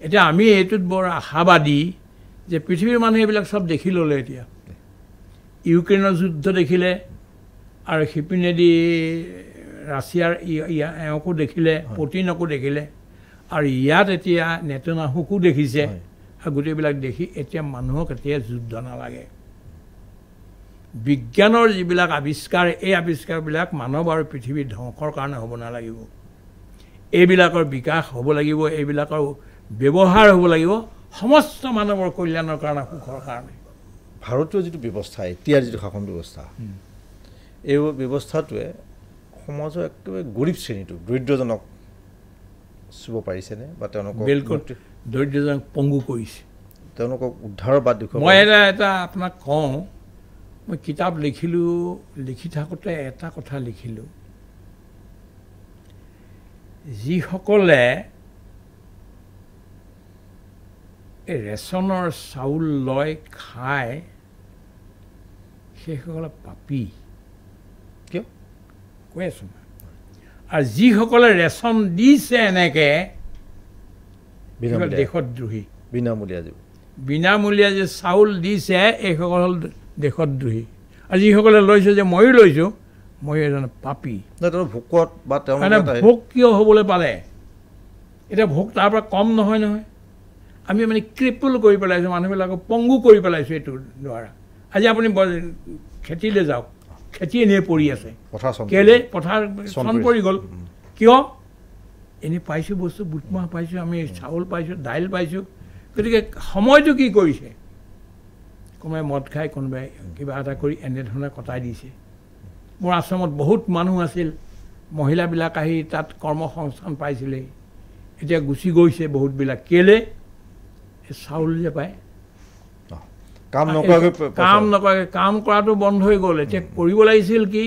এতিয়া আমি এইটোত বৰ আশাবাদী যে পৃথিৱীৰ মানুহে এইবিলাক চব দেখি ল'লে। এতিয়া ইউক্ৰেইনৰ যুদ্ধ দেখিলে, আৰু সিপিনেদি ৰাছিয়াৰ এওঁকো দেখিলে, পুটিনকো দেখিলে, আৰু ইয়াত এতিয়া নেতান্যাহুকো দেখিছে, আৰু গোটেইবিলাক দেখি এতিয়া মানুহক এতিয়া যুদ্ধ নালাগে বিজ্ঞানৰ যিবিলাক আৱিষ্কাৰ এই আৱিষ্কাৰবিলাক মানৱ আৰু পৃথিৱীৰ ধ্বংসৰ কাৰণে হ'ব নালাগিব এইবিলাকৰ বিকাশ হ'ব লাগিব এইবিলাকৰ ব্যৱহাৰ হ'ব লাগিব সমস্ত মানৱৰ কল্যাণৰ কাৰণে সুখৰ কাৰণে ভাৰতীয় যিটো ব্যৱস্থা এতিয়াৰ যিটো শাসন ব্যৱস্থা এই ব্যৱস্থাটোৱে সমাজৰ একেবাৰে গৰীব শ্ৰেণীটো দৰিদ্ৰজনক চুব পাৰিছেনে বা তেওঁলোকক বিলকুল দৰিদ্ৰজনক পংগু কৰিছে তেওঁলোকক উদ্ধাৰৰ বাট দেখুৱাব মই এটা আপোনাক কওঁ মই কিতাপ লিখি থাকোঁতে এটা কথা লিখিলোঁ যিসকলে এই ৰেচনৰ চাউল লয় খায় সেইসকলে পাপী কিয় কৈ আছোঁ আৰু যিসকলে ৰেচন দিছে এনেকৈ দেশদ্ৰোহী বিনামূলীয়া যে চাউল দিছে এইসকল হ'ল দেশদ্ৰোহী আৰু যিসকলে লৈছে যে ময়ো লৈছোঁ মই এজন পাপী ভোকত বা ভোক কিয় হ'বলৈ পালে এতিয়া ভোক তাৰ পৰা কম নহয় আমি মানে ক্ৰিপুল কৰি পেলাইছোঁ মানুহবিলাকক পংগু কৰি পেলাইছোঁ এইটোৰ দ্বাৰা আজি আপুনি খেতিলৈ যাওক খেতি এনেই পৰি আছে কেলৈ পথাৰ চন পৰি গ'ল কিয় এনেই পাইছোঁ বস্তু বুট মাহ পাইছোঁ আমি চাউল পাইছোঁ দাইল পাইছোঁ গতিকে সময়টো কি কৰিছে কোনোবাই মদ খাই কোনোবাই কিবা এটা কৰি এনেধৰণে কটাই দিছে মোৰ আশ্ৰমত বহুত মানুহ আছিল মহিলাবিলাক আহি তাত কৰ্মসংস্থান পাইছিলে এতিয়া গুচি গৈছে বহুতবিলাক কেলৈ চাউল যে পায় কাম নকৰাকৈ কাম কৰাটো বন্ধ হৈ গ'ল এতিয়া কৰিব লাগিছিল কি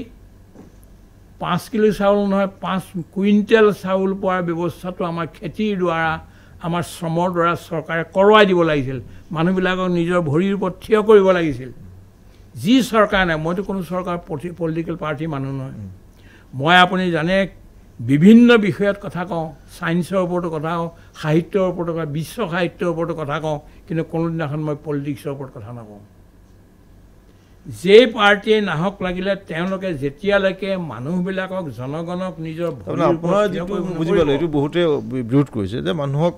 5 কিলো চাউল নহয় 5 কুইণ্টেল চাউল পোৱাৰ ব্যৱস্থাটো আমাৰ খেতিৰ দ্বাৰা আমাৰ শ্ৰমৰ দ্বাৰা চৰকাৰে কৰোৱাই দিব লাগিছিল মানুহবিলাকক নিজৰ ভৰিৰ ওপৰত থিয় কৰিব লাগিছিল যি চৰকাৰ নাই মইতো কোনো চৰকাৰ পলিটিকেল পাৰ্টি মানুহ নহয় মই আপুনি জানে বিভিন্ন বিষয়ত কথা কওঁ ছায়েন্সৰ ওপৰতো কথা কওঁ সাহিত্যৰ ওপৰতো কথা বিশ্ব সাহিত্যৰ ওপৰতো কথা কওঁ কিন্তু কোনোদিনাখন মই পলিটিক্সৰ ওপৰত কথা নকওঁ যে পাৰ্টিয়ে নাহক লাগিলে তেওঁলোকে যেতিয়ালৈকে মানুহবিলাকক জনগণক নিজৰ বুজিব এইটো বহুতে বিৰোধ কৰিছে যে মানুহক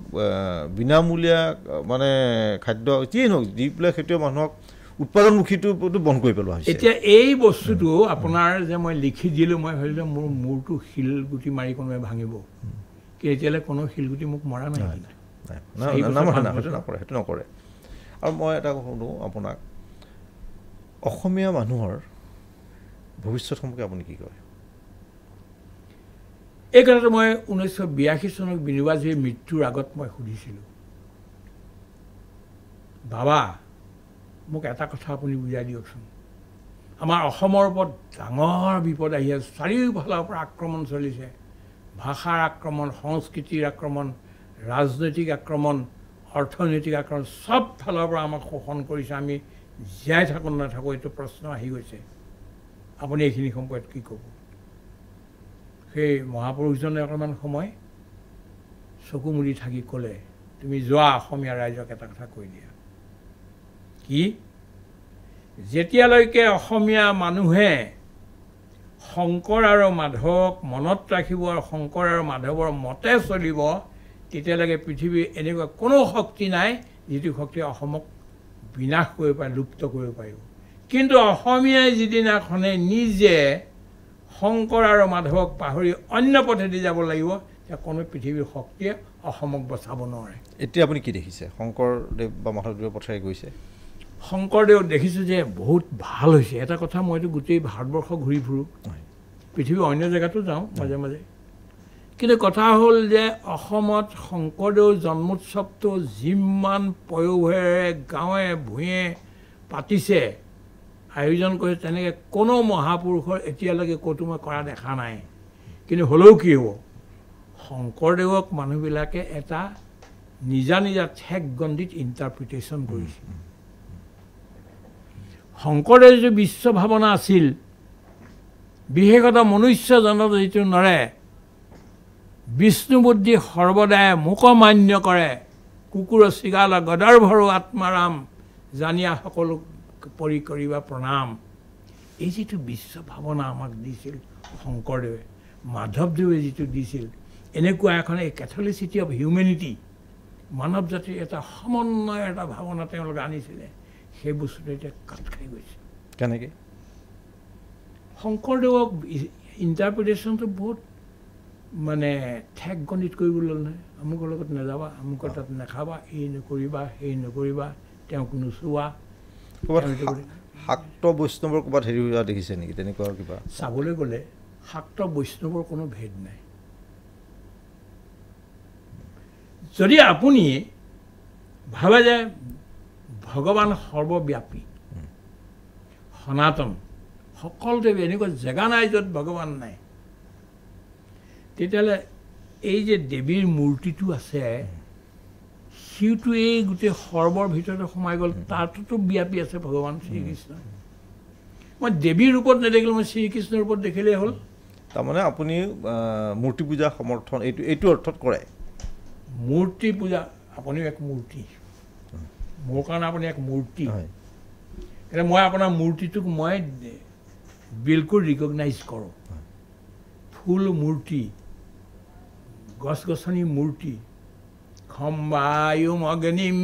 বিনামূলীয়া মানে খাদ্য যিয়ে নহওক দি পেলাই সেইটোৱে মানুহক উৎপাদনমুখীটো বন্ধ কৰি পেলোৱা হৈছে এতিয়া এই বস্তুটো আপোনাৰ যে মই লিখি দিলোঁ মই ভাবিলোঁ মোৰ মূৰটো শিলগুটি মাৰি কোনোবাই ভাঙিব কি এতিয়ালৈ কোনো শিলগুটি মোক মৰা নাই সেইটো নকৰে আৰু মই এটা শুনো আপোনাক অসমীয়া মানুহৰ ভৱিষ্যত সম্পৰ্কে আপুনি কি কয় এই কথাটো মই 1982 চনত বিনোবাজীৰ মৃত্যুৰ আগত মই সুধিছিলোঁ বাবা মোক এটা কথা আপুনি বুজাই দিয়কচোন আমাৰ অসমৰ ওপৰত ডাঙৰ বিপদ আহি আছে চাৰিওফালৰ পৰা আক্ৰমণ চলিছে ভাষাৰ আক্ৰমণ সংস্কৃতিৰ আক্ৰমণ ৰাজনৈতিক আক্ৰমণ অৰ্থনৈতিক আক্ৰমণ সব ফালৰ পৰা আমাক শোষণ কৰিছে আমি জীয়াই থাকোঁ নাথাকোঁ এইটো প্ৰশ্ন আহি গৈছে আপুনি এইখিনি সম্পৰ্কত কি ক'ব সেই মহাপুৰুষজনে অকণমান সময় চকু মুদি থাকি ক'লে তুমি যোৱা অসমীয়া ৰাইজক এটা কথা কৈ দিয়া কি যেতিয়ালৈকে অসমীয়া মানুহে শংকৰ আৰু মাধৱক মনত ৰাখিব আৰু শংকৰ আৰু মাধৱৰ মতে চলিব তেতিয়ালৈকে পৃথিৱীৰ এনেকুৱা কোনো শক্তি নাই যিটো শক্তিয়ে অসমক বিনাশ কৰিব পাৰে লুপ্ত কৰিব পাৰিব কিন্তু অসমীয়াই যিদিনাখনে নিজে শংকৰ আৰু মাধৱক পাহৰি অন্য পথেদি যাব লাগিব তেতিয়া কোনো পৃথিৱীৰ শক্তিয়ে অসমক বচাব নোৱাৰে এতিয়া আপুনি কি দেখিছে শংকৰদেৱ বা মাধৱদেৱৰ পথেৰে গৈছে শংকৰদেৱ দেখিছোঁ যে বহুত ভাল হৈছে এটা কথা মইতো গোটেই ভাৰতবৰ্ষ ঘূৰি ফুৰোঁ পৃথিৱীৰ অন্য জেগাতো যাওঁ মাজে মাজে কিন্তু কথা হ'ল যে অসমত শংকৰদেৱ জন্মোৎসৱটো যিমান পয়োভৰেৰে গাঁৱে ভূঞে পাতিছে আয়োজন কৰিছে তেনেকৈ কোনো মহাপুৰুষৰ এতিয়ালৈকে ক'তো মই কৰা দেখা নাই কিন্তু হ'লেও কি হ'ব শংকৰদেৱক মানুহবিলাকে এটা নিজা নিজা ঠেক গণ্ডিত ইণ্টাৰপ্ৰিটেশ্যন কৰিছে শংকৰদেৱ যিটো বিশ্ব ভাৱনা আছিল বিশেষতঃ মনুষ্যজনত যিটো নৰে বিষ্ণু বুদ্ধি সৰ্বদাই মুকমান্য কৰে কুকুৰ চিগাল গদৰ ভৰো আত্মাৰাম জানিয়া সকলো পৰি কৰিবা প্ৰণাম এই যিটো বিশ্ব ভাৱনা আমাক দিছিল শংকৰদেৱে মাধৱদেৱে যিটো দিছিল এনেকুৱা এখন এই কেথলিচিটি অফ হিউমেনিটি মানৱ জাতিৰ এটা সমন্বয়ৰ এটা ভাৱনা তেওঁলোকে আনিছিলে সেই বস্তুটো এতিয়া কাট খাই গৈছে কেনেকৈ শংকৰদেৱক ইণ্টাৰপ্ৰিটেশ্যনটো বহুত মানে ঠেক গণিত কৰিবলৈ নহয় আমুকৰ লগত নাযাবা আমুকৰ তাত নাখাবা এই নকৰিবা সেই নকৰিবা তেওঁক নোচোৱা শাক্ত বৈষ্ণৱৰ ক'ৰবাত হেৰি হোৱা দেখিছে নেকি তেনেকুৱা কিবা চাবলৈ গ'লে শাক্ত বৈষ্ণৱৰ কোনো ভেদ নাই যদি আপুনি ভাবে যে ভগৱান সৰ্বব্যাপী সনাতন সকলোতে এনেকুৱা জেগা নাই য'ত ভগৱান নাই তেতিয়াহ'লে এই যে দেৱীৰ মূৰ্তিটো আছে সিওটো এই গোটেই সৰ্বৰ ভিতৰতে সোমাই গ'ল তাতোতো ব্যাপী আছে ভগৱান শ্ৰীকৃষ্ণ মই দেৱীৰ ৰূপত নেদেখিলোঁ মই শ্ৰীকৃষ্ণৰ ৰূপত দেখিলেই হ'ল তাৰমানে আপুনি মূৰ্তি পূজা সমৰ্থন এইটো অৰ্থত কৰে মূৰ্তি পূজা আপুনিও এক মূৰ্তি মোৰ কাৰণে আপুনি এক মূৰ্তি হয় এতিয়া মই আপোনাৰ মূৰ্তিটোক মই বিলকুল ৰিকগনাইজ কৰোঁ ফুল মূৰ্তি গছ গছনি মূৰ্তি খম্বায়ুম অগ্নিম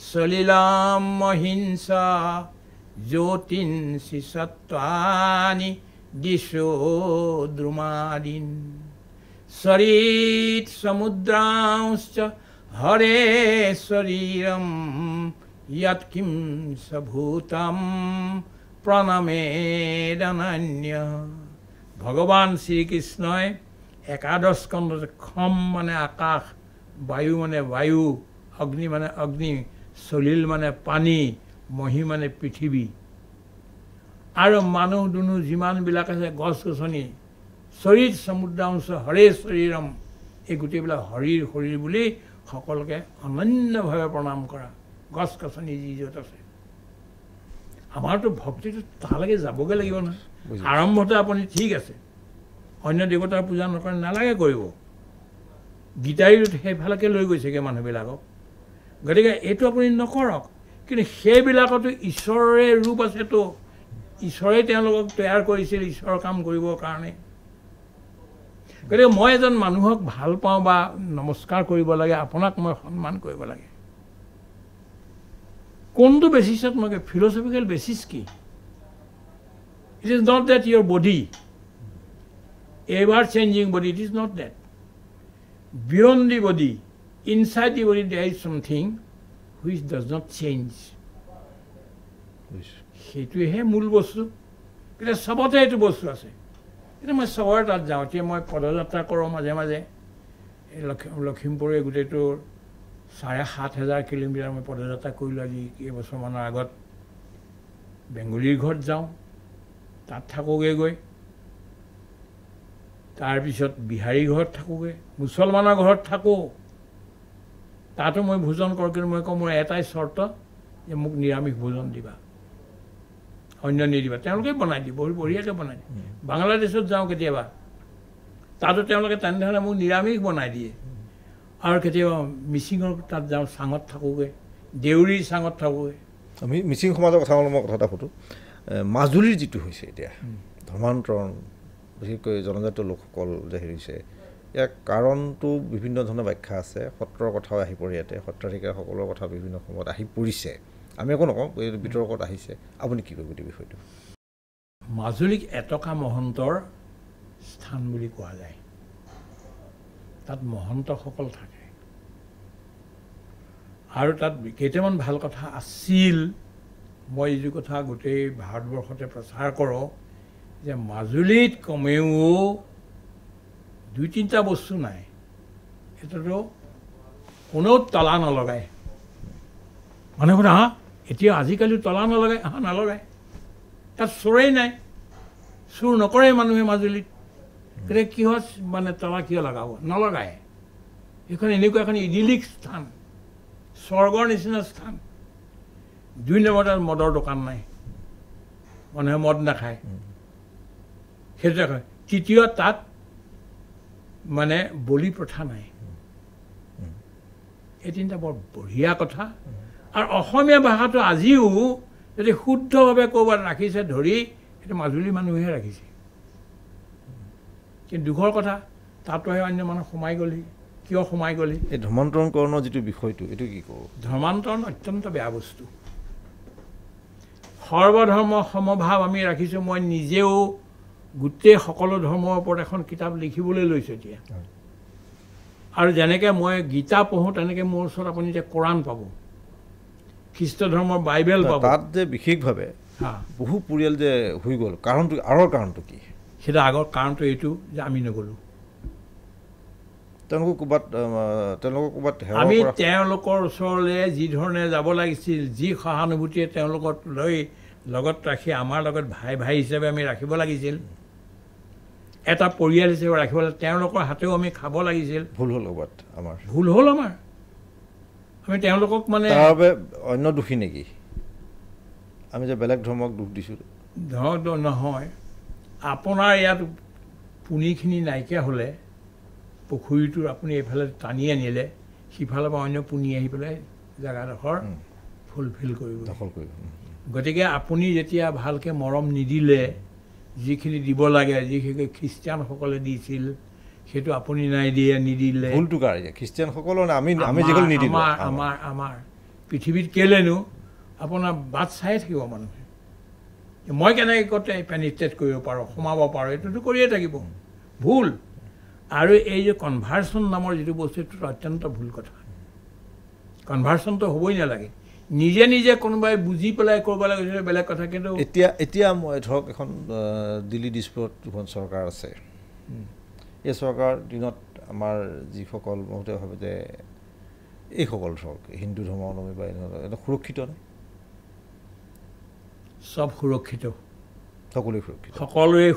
সলিলাম মহিংসা জ্যোতিন্সি সত্ত্বানি দিশো দ্ৰুমাদিন সৰিত সমুদ্ৰাংশ্চ হৰে শৰীৰম ইয়ৎকিং সভূতম প্ৰণমেদনন্য ভগৱান শ্ৰীকৃষ্ণই একাদশ স্কন্ধত খম মানে আকাশ বায়ু মানে বায়ু অগ্নি মানে অগ্নি সলিল মানে পানী মহি মানে পৃথিৱী আৰু মানুহ দুনুহ যিমানবিলাক আছে গছ গছনি শৰীৰ সমুদ্ৰাংশ হৰে শৰীৰম এই গোটেইবিলাক হৰিৰ শৰীৰ বুলি সকলোকে অনন্যভাৱে প্ৰণাম কৰা গছ গছনি যি য'ত আছে আমাৰতো ভক্তিটো তালৈকে যাবগৈ লাগিব নহয় আৰম্ভতে আপুনি ঠিক আছে অন্য দেৱতাৰ পূজা নকৰে নালাগে কৰিব গীতাৰীত সেইফালেকে লৈ গৈছেগৈ মানুহবিলাকক গতিকে এইটো আপুনি নকৰক কিন্তু সেইবিলাকতো ঈশ্বৰৰে ৰূপ আছেতো ঈশ্বৰে তেওঁলোকক তৈয়াৰ কৰিছিল ঈশ্বৰৰ কাম কৰিবৰ কাৰণে গতিকে মই এজন মানুহক ভাল পাওঁ বা নমস্কাৰ কৰিব লাগে আপোনাক মই সন্মান কৰিব লাগে কোনটো বেচিছত মই ফিলচফিকেল বেচিছ কি it is not that your body ever changing body it is not that beyond the body inside the body there is something which does not change সেইটোৱেহে মূল বস্তু এতিয়া চবতে এইটো বস্তু আছে এতিয়া মই চবৰে তাত যাওঁ এতিয়া মই পদযাত্ৰা কৰোঁ মাজে মাজে এই লখিমপুৰে গোটেইটো ৭,৫০০ কিলোমিটাৰ মই পদযাত্ৰা কৰিলোঁ আজি কেইবছৰমানৰ আগত বেংগলীৰ ঘৰত যাওঁ তাত থাকোঁগৈ গৈ তাৰপিছত বিহাৰী ঘৰত থাকোঁগৈ মুছলমানৰ ঘৰত থাকোঁ তাতো মই ভোজন কৰোঁ কিন্তু মই কওঁ মোৰ এটাই চৰ্ত যে মোক নিৰামিষ ভোজন দিবা অন্য নিদিবা তেওঁলোকে বনাই দিয়ে বঢ়িয়াকৈ বনাই দিয়ে বাংলাদেশত যাওঁ কেতিয়াবা তাতো তেওঁলোকে তেনেধৰণে মোক নিৰামিষ বনাই দিয়ে আৰু কেতিয়াবা মিচিঙৰ তাত যাওঁ চাঙত থাকোঁগৈ দেউৰীৰ চাঙত থাকোঁগৈ আমি মিচিং সমাজৰ কথা মই কথা এটা সুধোঁ মাজুলীৰ যিটো হৈছে এতিয়া ধৰ্মান্তৰণ বিশেষকৈ জনজাতীয় লোকসকল যে হেৰি হৈছে ইয়াৰ কাৰণটো বিভিন্ন ধৰণৰ ব্যাখ্যা আছে সত্ৰৰ কথাও আহি পৰে ইয়াতে সত্ৰাধিকাৰসকলৰ কথা বিভিন্ন সময়ত আহি পৰিছে আমি একো নকওঁ এই বিতৰ্কত আহিছে আপুনি কি কৰিব এই বিষয়টো মাজুলীক এটকা মহন্তৰ স্থান বুলি কোৱা যায় তাত মহন্তসকল থাকে আৰু তাত কেইটামান ভাল কথা আছিল মই এই কথা গোটেই ভাৰতবৰ্ষতে প্ৰচাৰ কৰোঁ যে মাজুলীত কমেও ২-৩টা বস্তু নাই এটাতো কোনেও তলা নলগায় মানে কথা এতিয়া আজিকালি তলা নলগায় নলগায় তাত চোৰেই নাই চুৰ নকৰে মানুহে মাজুলীত গতিকে কিহত মানে তলা কিয় লগাব নলগায় এইখন এনেকুৱা এখন ইডিলিক স্থান স্বৰ্গৰ নিচিনা স্থান ২ নম্বৰ তাত মদৰ দোকান নাই মানুহে মদ নাখায় সেইটোৱে কয় তৃতীয় তাত মানে বলি প্ৰথা নাই এই তিনিটা বৰ বঢ়িয়া কথা আৰু অসমীয়া ভাষাটো আজিও যদি শুদ্ধভাৱে ক'ৰবাত ৰাখিছে ধৰি সেইটো মাজুলী মানুহে ৰাখিছে কিন্তু দুখৰ কথা তাতোহে অন্য মানুহ সোমাই গ'লহি কিয় সোমাই গ'লি এই ধৰ্মান্তৰণকৰণৰ যিটো বিষয়টো এইটো কি কৰোঁ ধৰ্মান্তৰণ অত্যন্ত বেয়া বস্তু সৰ্বধৰ্ম সমভাৱ আমি ৰাখিছোঁ মই নিজেও গোটেই সকলো ধৰ্মৰ ওপৰত এখন কিতাপ লিখিবলৈ লৈছোঁ এতিয়া আৰু যেনেকৈ মই গীতা পঢ়োঁ তেনেকৈ মোৰ ওচৰত আপুনি এতিয়া কোৰাণ পাব খ্ৰীষ্ট ধৰ্মৰ বাইবেল পাব তাত যে বিশেষভাৱে বহু পৰিয়াল যে হৈ গ'ল কাৰণটো আঁৰৰ কাৰণটো কি সেইটো আগৰ কাৰণটো এইটো যে আমি নগ'লোঁ আমি তেওঁলোকৰ ওচৰলৈ যি ধৰণে যাব লাগিছিল যি সহানুভূতিয়ে তেওঁলোকক লৈ লগত ৰাখি আমাৰ লগত ভাই ভাই হিচাপে আমি ৰাখিব লাগিছিল এটা পৰিয়াল হিচাপে ৰাখিব লাগে তেওঁলোকৰ হাতেও আমি খাব লাগিছিল ভুল হ'ল ক'ৰবাত আমাৰ ভুল হ'ল আমাৰ আমি তেওঁলোকক মানে তাৰ বাবে অন্য দোষী নেকি আমি যে বেলেগ ধৰ্মক দোষ দিছোঁ নহয় আপোনাৰ ইয়াত পুনিখিনি নাইকিয়া হ'লে পুখুৰীটোৰ আপুনি এইফালে টানি আনিলে সিফালৰ পৰা অন্য পুনি আহি পেলাই জেগাডোখৰ ফুলফিল কৰিব দখল কৰিব গতিকে আপুনি যেতিয়া ভালকৈ মৰম নিদিলে যিখিনি দিব লাগে যিখিনি খ্ৰীষ্টিয়ানসকলে দিছিল সেইটো আপুনি নাই দিয়ে নিদিলে ভুলটো কাৰ খ্ৰীষ্টিয়ানসকলৰ আমি যিসকল নিদিলোঁ আমাৰ পৃথিৱীত কেলেনো আপোনাৰ বাট চাই থাকিব মানুহে মই কেনেকৈ ক'তে পেনিট্ৰেট কৰিব পাৰোঁ সোমাব পাৰোঁ এইটোতো কৰিয়ে থাকিব ভুল আৰু এই যে কনভাৰ্চন নামৰ যিটো বস্তু এইটো অত্যন্ত ভুল কথা কনভাৰ্চনটো হ'বই নালাগে নিজে নিজে কোনোবাই বুজি পেলাই কৰিব লাগে বেলেগ কথা কিন্তু এতিয়া মই ধৰক এখন দিল্লী দিছপুৰত দুখন চৰকাৰ আছে এই চৰকাৰ দিনত আমাৰ যিসকল বহুতে ভাবে যে এইসকল ধৰক হিন্দু ধৰ্মাৱলম্বী বা এটা সুৰক্ষিত নে চব সুৰক্ষিত সকলোৱে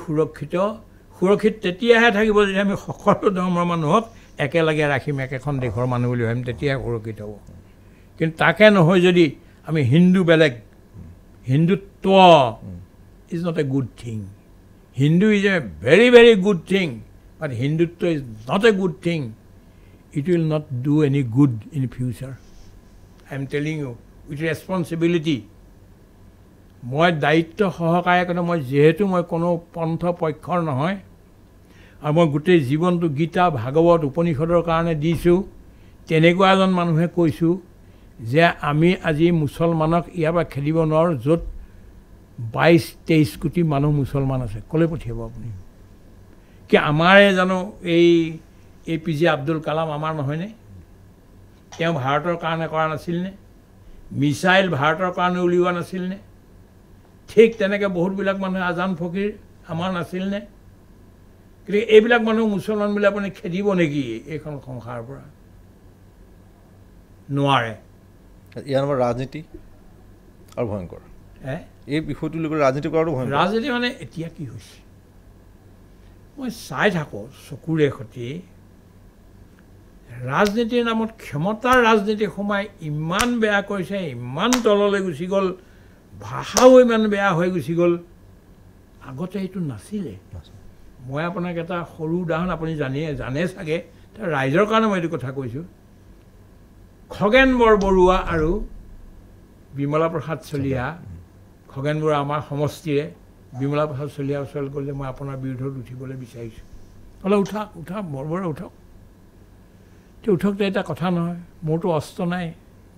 সুৰক্ষিত তেতিয়াহে থাকিব যদি আমি সকলো ধৰ্মৰ মানুহক একেলগে ৰাখিম একেখন দেশৰ মানুহ বুলি ভাবিম তেতিয়াহে সুৰক্ষিত হ'ব কিন্তু তাকে নহয় যদি আমি হিন্দু বেলেগ Hindutva is not a good thing Hindu is a very very good thing but Hindutva is not a good thing it will not do any good in future I am telling you with responsibility মই দায়িত্ব সহকাৰে কাৰণে মই যিহেতু মই কোনো পন্থ পক্ষৰ নহয় আৰু মই গোটেই জীৱনটো গীতা ভাগৱত উপনিষদৰ কাৰণে দিছোঁ তেনেকুৱা এজন মানুহে কৈছোঁ যে আমি আজি মুছলমানক ইয়াৰ পৰা খেলিব নোৱাৰোঁ য'ত 22-23 কোটি মানুহ মুছলমান আছে ক'লৈ পঠিয়াব আপুনি কি আমাৰে জানো এই APJ আব্দুল কালাম আমাৰ নহয়নে তেওঁ ভাৰতৰ কাৰণে কৰা নাছিলনে মিছাইল ভাৰতৰ কাৰণে উলিওৱা নাছিলনে ঠিক তেনেকৈ বহুতবিলাক মানুহে আজান ফকীৰ আমাৰ নাছিলনে গতিকে এইবিলাক মানুহ মুছলমান বুলি আপুনি খেদিব নেকি এইখন সংসাৰৰ পৰা নোৱাৰে ইয়াৰ নামৰ ৰাজনীতি আৰু ভয়ংকৰ এই বিষয়টো লৈ ৰাজনীতি কৰাটো ভয়ংকৰ ৰাজনীতি মানে এতিয়া কি হৈছে মই চাই থাকোঁ চকুৰে সৈতে ৰাজনীতিৰ নামত ক্ষমতাৰ ৰাজনীতি সোমাই ইমান বেয়া কৰিছে ইমান তললৈ গুচি গ'ল ভাষাও ইমান বেয়া হৈ গুচি গ'ল আগতে এইটো নাছিলে মই আপোনাক এটা সৰু উদাহৰণ আপুনি জানে চাগে ৰাইজৰ কাৰণে মই এইটো কথা কৈছোঁ খগেন বৰবৰুৱা আৰু বিমলা প্ৰসাদ চলিহা খগেন বৰুৱা আমাৰ সমষ্টিৰে বিমলা প্ৰসাদ চলিহাৰ ওচৰলৈ গ'লে মই আপোনাৰ বিৰুদ্ধত উঠিবলৈ বিচাৰিছোঁ হ'লে উঠা বৰবৰুৱা উঠক উঠকতো এটা কথা নহয় মোৰতো অস্ত্ৰ নাই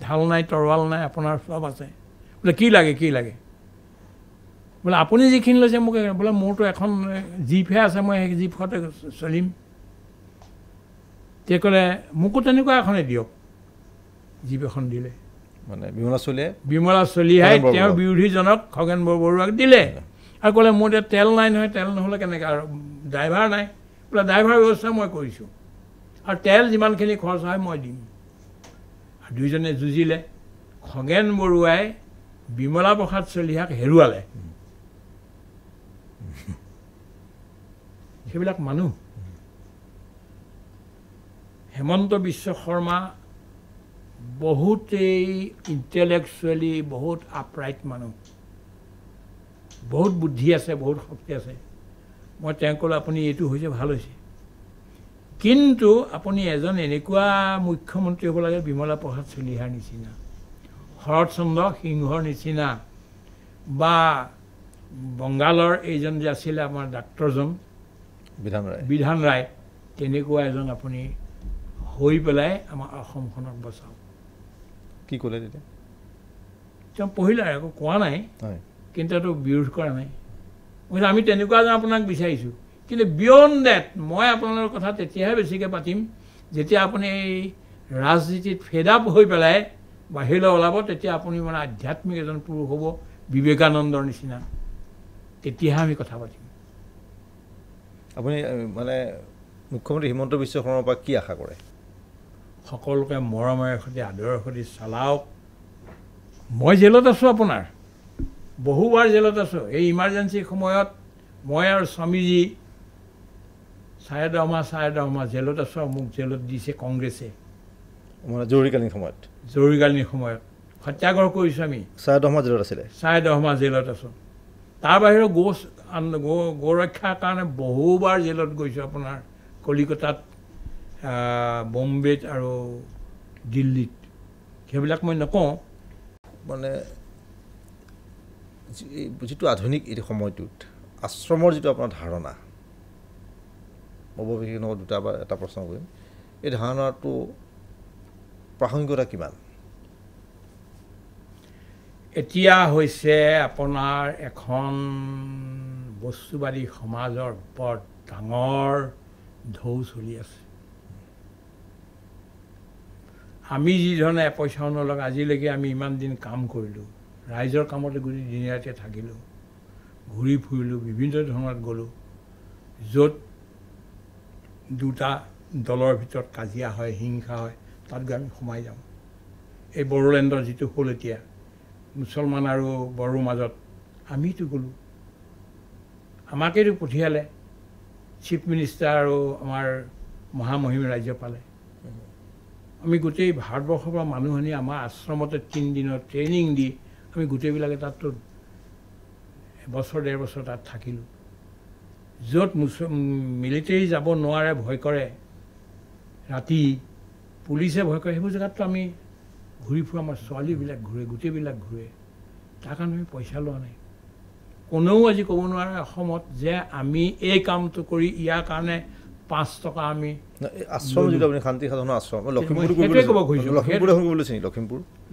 ঢাল নাই তৰোৱাল নাই আপোনাৰ চব আছে বোলে কি লাগে বোলে আপুনি যিখিনি লৈছে মোক বোলে মোৰতো এখন জীপহে আছে মই সেই জীপতে চলিম তে ক'লে মোকো তেনেকুৱা এখনে দিয়ক জীপ এখন দিলে মানে বিমলা চলিহাই তেওঁৰ বিৰোধীজনক খগেন বৰবৰুৱাক দিলে আৰু ক'লে মোৰ এতিয়া তেল নাই নহয় তেল নহ'লে কেনেকৈ আৰু ড্ৰাইভাৰ নাই বোলে ড্ৰাইভাৰ ব্যৱস্থা মই কৰিছোঁ আৰু তেল যিমানখিনি খৰচ হয় মই দিম আৰু দুইজনে যুঁজিলে খগেন বৰুৱাই বিমলা প্ৰসাদ চলিহাক হেৰুৱালে সেইবিলাক মানুহ হেমন্ত বিশ্ব শৰ্মা বহুতেই ইণ্টেলেকচুৱেলি বহুত আপৰাইট মানুহ বহুত বুদ্ধি আছে বহুত শক্তি আছে মই তেওঁক ক'লোঁ আপুনি এইটো হৈছে ভাল হৈছে কিন্তু আপুনি এজন এনেকুৱা মুখ্যমন্ত্ৰী হ'ব লাগে বিমলা প্ৰসাদ চলিহাৰ নিচিনা শৰৎ চন্দ্ৰ সিংহৰ নিচিনা বা বংগালৰ এইজন যে আছিলে আমাৰ ডাক্তৰজন বিধান ৰায় তেনেকুৱা এজন আপুনি হৈ পেলাই আমাৰ অসমখনক বচাওক। কি ক'লে তেতিয়া? তেওঁ পঢ়িলে একো কোৱা নাই, হয়, কিন্তু এইটো বিৰোধ কৰা নাই। আমি তেনেকুৱা যেন আপোনাক বিচাৰিছোঁ, কিন্তু বিয়ণ্ড ডেট মই আপোনালোকৰ কথা তেতিয়াহে বেছিকৈ পাতিম যেতিয়া আপুনি এই ৰাজনীতিত ফেড আপ হৈ পেলাই বাহিৰলৈ ওলাব, তেতিয়া আপুনি মানে আধ্যাত্মিক এজন পুৰুষ হ'ব, বিবেকানন্দৰ নিচিনা, তেতিয়াহে আমি কথা পাতিম। আপুনি মানে মুখ্যমন্ত্ৰী হিমন্ত বিশ্ব শৰ্মাৰ পৰা কি আশা কৰে? সকলোকে মৰমেৰে সৈতে আদৰৰ সৈতে চলাওক। মই জেলত আছোঁ, আপোনাৰ বহুবাৰ জেলত আছোঁ। এই ইমাৰ্জেঞ্চি সময়ত মই আৰু স্বামীজী 10.5 মাহ জেলত আছোঁ। মোক জেলত দিছে কংগ্ৰেছে, মানে জৰুৰীকালীন সময়ত। জৰুৰীকালীন সময়ত সত্যাগ্ৰহ কৰিছোঁ আমি। 10.5 মাহ জেলত আছিলে। 10.5 মাহ জেলত আছোঁ। তাৰ বাহিৰেও গো ৰক্ষাৰ কাৰণে বহুবাৰ জেলত গৈছোঁ, আপোনাৰ কলিকতাত, বম্বেত আৰু দিল্লীত। সেইবিলাক মই নকওঁ। মানে যিটো আধুনিক এই সময়টোত আশ্ৰমৰ যিটো আপোনাৰ ধাৰণা, অৱশেষত দুটা বা এটা প্ৰশ্ন কৰিম, এই ধাৰণাটো প্ৰাসংগিকতা কিমান? এতিয়া হৈছে আপোনাৰ এখন বস্তুবাদী সমাজৰ বৰ ডাঙৰ ঢৌ চলি আছে। আমি যিধৰণে এপইচাও নলগাওঁ, আজিলৈকে আমি ইমান দিন কাম কৰিলোঁ, ৰাইজৰ কামতে গোটেই দিনে ৰাতিয়ে থাকিলোঁ, ঘূৰি ফুৰিলোঁ, বিভিন্ন ধৰণত গ'লোঁ। য'ত দুটা দলৰ ভিতৰত কাজিয়া হয়, হিংসা হয়, তাত গৈ আমি সোমাই যাওঁ। এই বড়োলেণ্ডৰ যিটো হ'ল এতিয়া মুছলমান আৰু বড়োৰ মাজত, আমিতো গ'লোঁ, আমাকেইতো পঠিয়ালে চিফ মিনিষ্টাৰ আৰু আমাৰ মহামহিম ৰাজ্যপালে। আমি গোটেই ভাৰতবৰ্ষৰ পৰা মানুহ আনি আমাৰ আশ্ৰমতে 3 দিনৰ ট্ৰেইনিং দি আমি গোটেইবিলাকে তাততো 1-1.5 বছৰ তাত থাকিলোঁ। য'ত মিলিটাৰী যাব নোৱাৰে, ভয় কৰে, ৰাতি পুলিচে ভয় কৰে, সেইবোৰ জেগাততো আমি ঘূৰি ফুৰোঁ। আমাৰ ছোৱালীবিলাক ঘূৰে, গোটেইবিলাক ঘূৰে। তাৰ কাৰণে আমি পইচা লোৱা নাই। কোনেও আজি ক'ব নোৱাৰে অসমত যে আমি এই কামটো কৰি ইয়াৰ কাৰণে 5 টকা আমি আশ্ৰম যিটো আপুনি শান্তি সাধনৰ আশ্ৰম,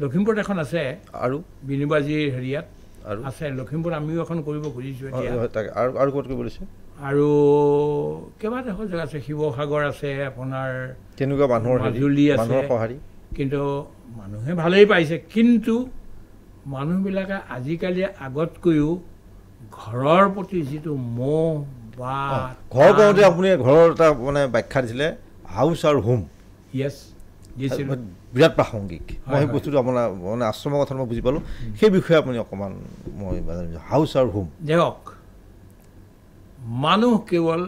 লখিমপুৰত এখন আছে আৰু বিনুবাজীৰ হেৰিয়াত আৰু আছে। লখিমপুৰত আমিও এখন কৰিব খুজিছোঁ এতিয়া। আৰু ক'ত কৰিব লৈছে? আৰু কেইবাডোখৰ জেগা আছে, শিৱসাগৰ আছে, আপোনাৰ তেনেকুৱা মানুহৰ মাজুলী আছে। কিন্তু মানুহে ভালেই পাইছে, কিন্তু মানুহবিলাকে আজিকালি আগতকৈও ঘৰৰ প্ৰতি যিটো মোহ বা ঘৰ কওঁতে আপুনি ঘৰৰ এটা মানে ব্যাখ্যা দিছিলে, হাউচ আৰু হোম। য়েছ, দিছিলোঁ। বিৰাট প্ৰাসংগিক। মই সেই বস্তুটো আপোনাৰ মানে আশ্ৰমৰ কথা মই বুজি পালোঁ। সেই বিষয়ে আপুনি অকণমান মই হাউচ আৰু হোম। দেখক, মানুহ কেৱল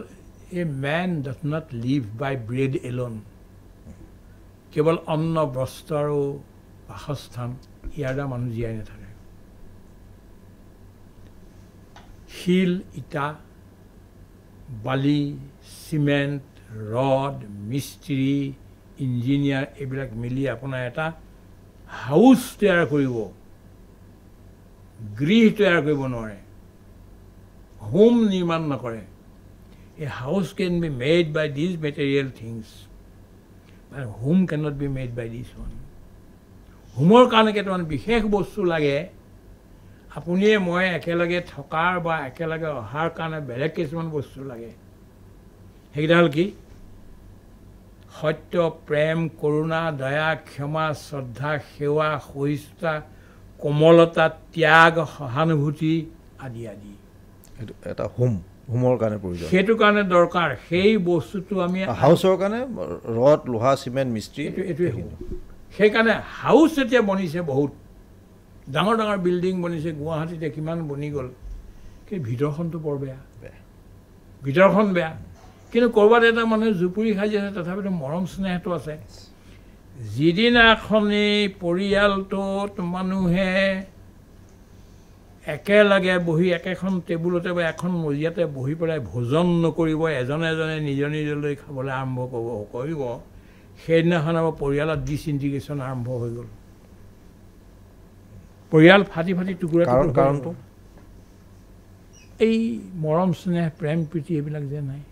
a man does not live by bread alone. কেৱল অন্ন, বস্ত্ৰ আৰু বাসস্থান ইয়াৰ দ্বাৰা মানুহ জীয়াই নাথাকে। শিল, ইটা, বালি, চিমেণ্ট, ৰড, মিস্ত্ৰী, ইঞ্জিনিয়াৰ এইবিলাক মিলি আপোনাৰ এটা হাউচ তৈয়াৰ কৰিব, গৃহ তৈয়াৰ কৰিব নোৱাৰে, হোম নিৰ্মাণ নকৰে। A house can be made by these material things, but home can not be made by this one. হোমৰ কাৰণে কেইটামান বিশেষ বস্তু লাগে। আপুনিয়ে মই একেলগে থকাৰ বা একেলগে অহাৰ কাৰণে বেলেগ কিছুমান বস্তু লাগে। সেইকেইটা হ'ল কি? সত্য, প্ৰেম, কৰোণা, দয়া, ক্ষমা, শ্ৰদ্ধা, সেৱা, সহিষ্ণুতা, কোমলতা, ত্যাগ, সহানুভূতি আদি আদি। এটা হোমৰ কাৰণে প্ৰয়োজন, সেইটো কাৰণে দৰকাৰ। সেই বস্তুটো আমি হাউচৰ কাৰণে ৰড, লোহা, চিমেণ্ট, মিস্ত্ৰী, এইটোৱে হ'ব। সেইকাৰণে হাউচ এতিয়া বনিছে, বহুত ডাঙৰ ডাঙৰ বিল্ডিং বনিছে। গুৱাহাটীতে কিমান বনি গ'ল, কিন্তু ভিতৰখনটো বৰ বেয়া, ভিতৰখন বেয়া। কিন্তু ক'ৰবাত এটা মানুহে জুপুৰি খাই আছে, তথাপিতো মৰম স্নেহটো আছে। যিদিনাখনি পৰিয়ালটোত মানুহে একেলগে বহি একেখন টেবুলতে বা এখন মজিয়াতে বহি পেলাই ভোজন নকৰিব, এজনে এজনে নিজৰ নিজলৈ খাবলৈ আৰম্ভ কৰিব, সেইদিনাখন আমাৰ পৰিয়ালত ডিছইণ্টিগ্ৰেশ্যন আৰম্ভ হৈ গ'ল। পৰিয়াল ফাটি ফাটি টুকুৰা কাৰণটো এই মৰম স্নেহ, প্ৰেম প্ৰীতি এইবিলাক যে নাই।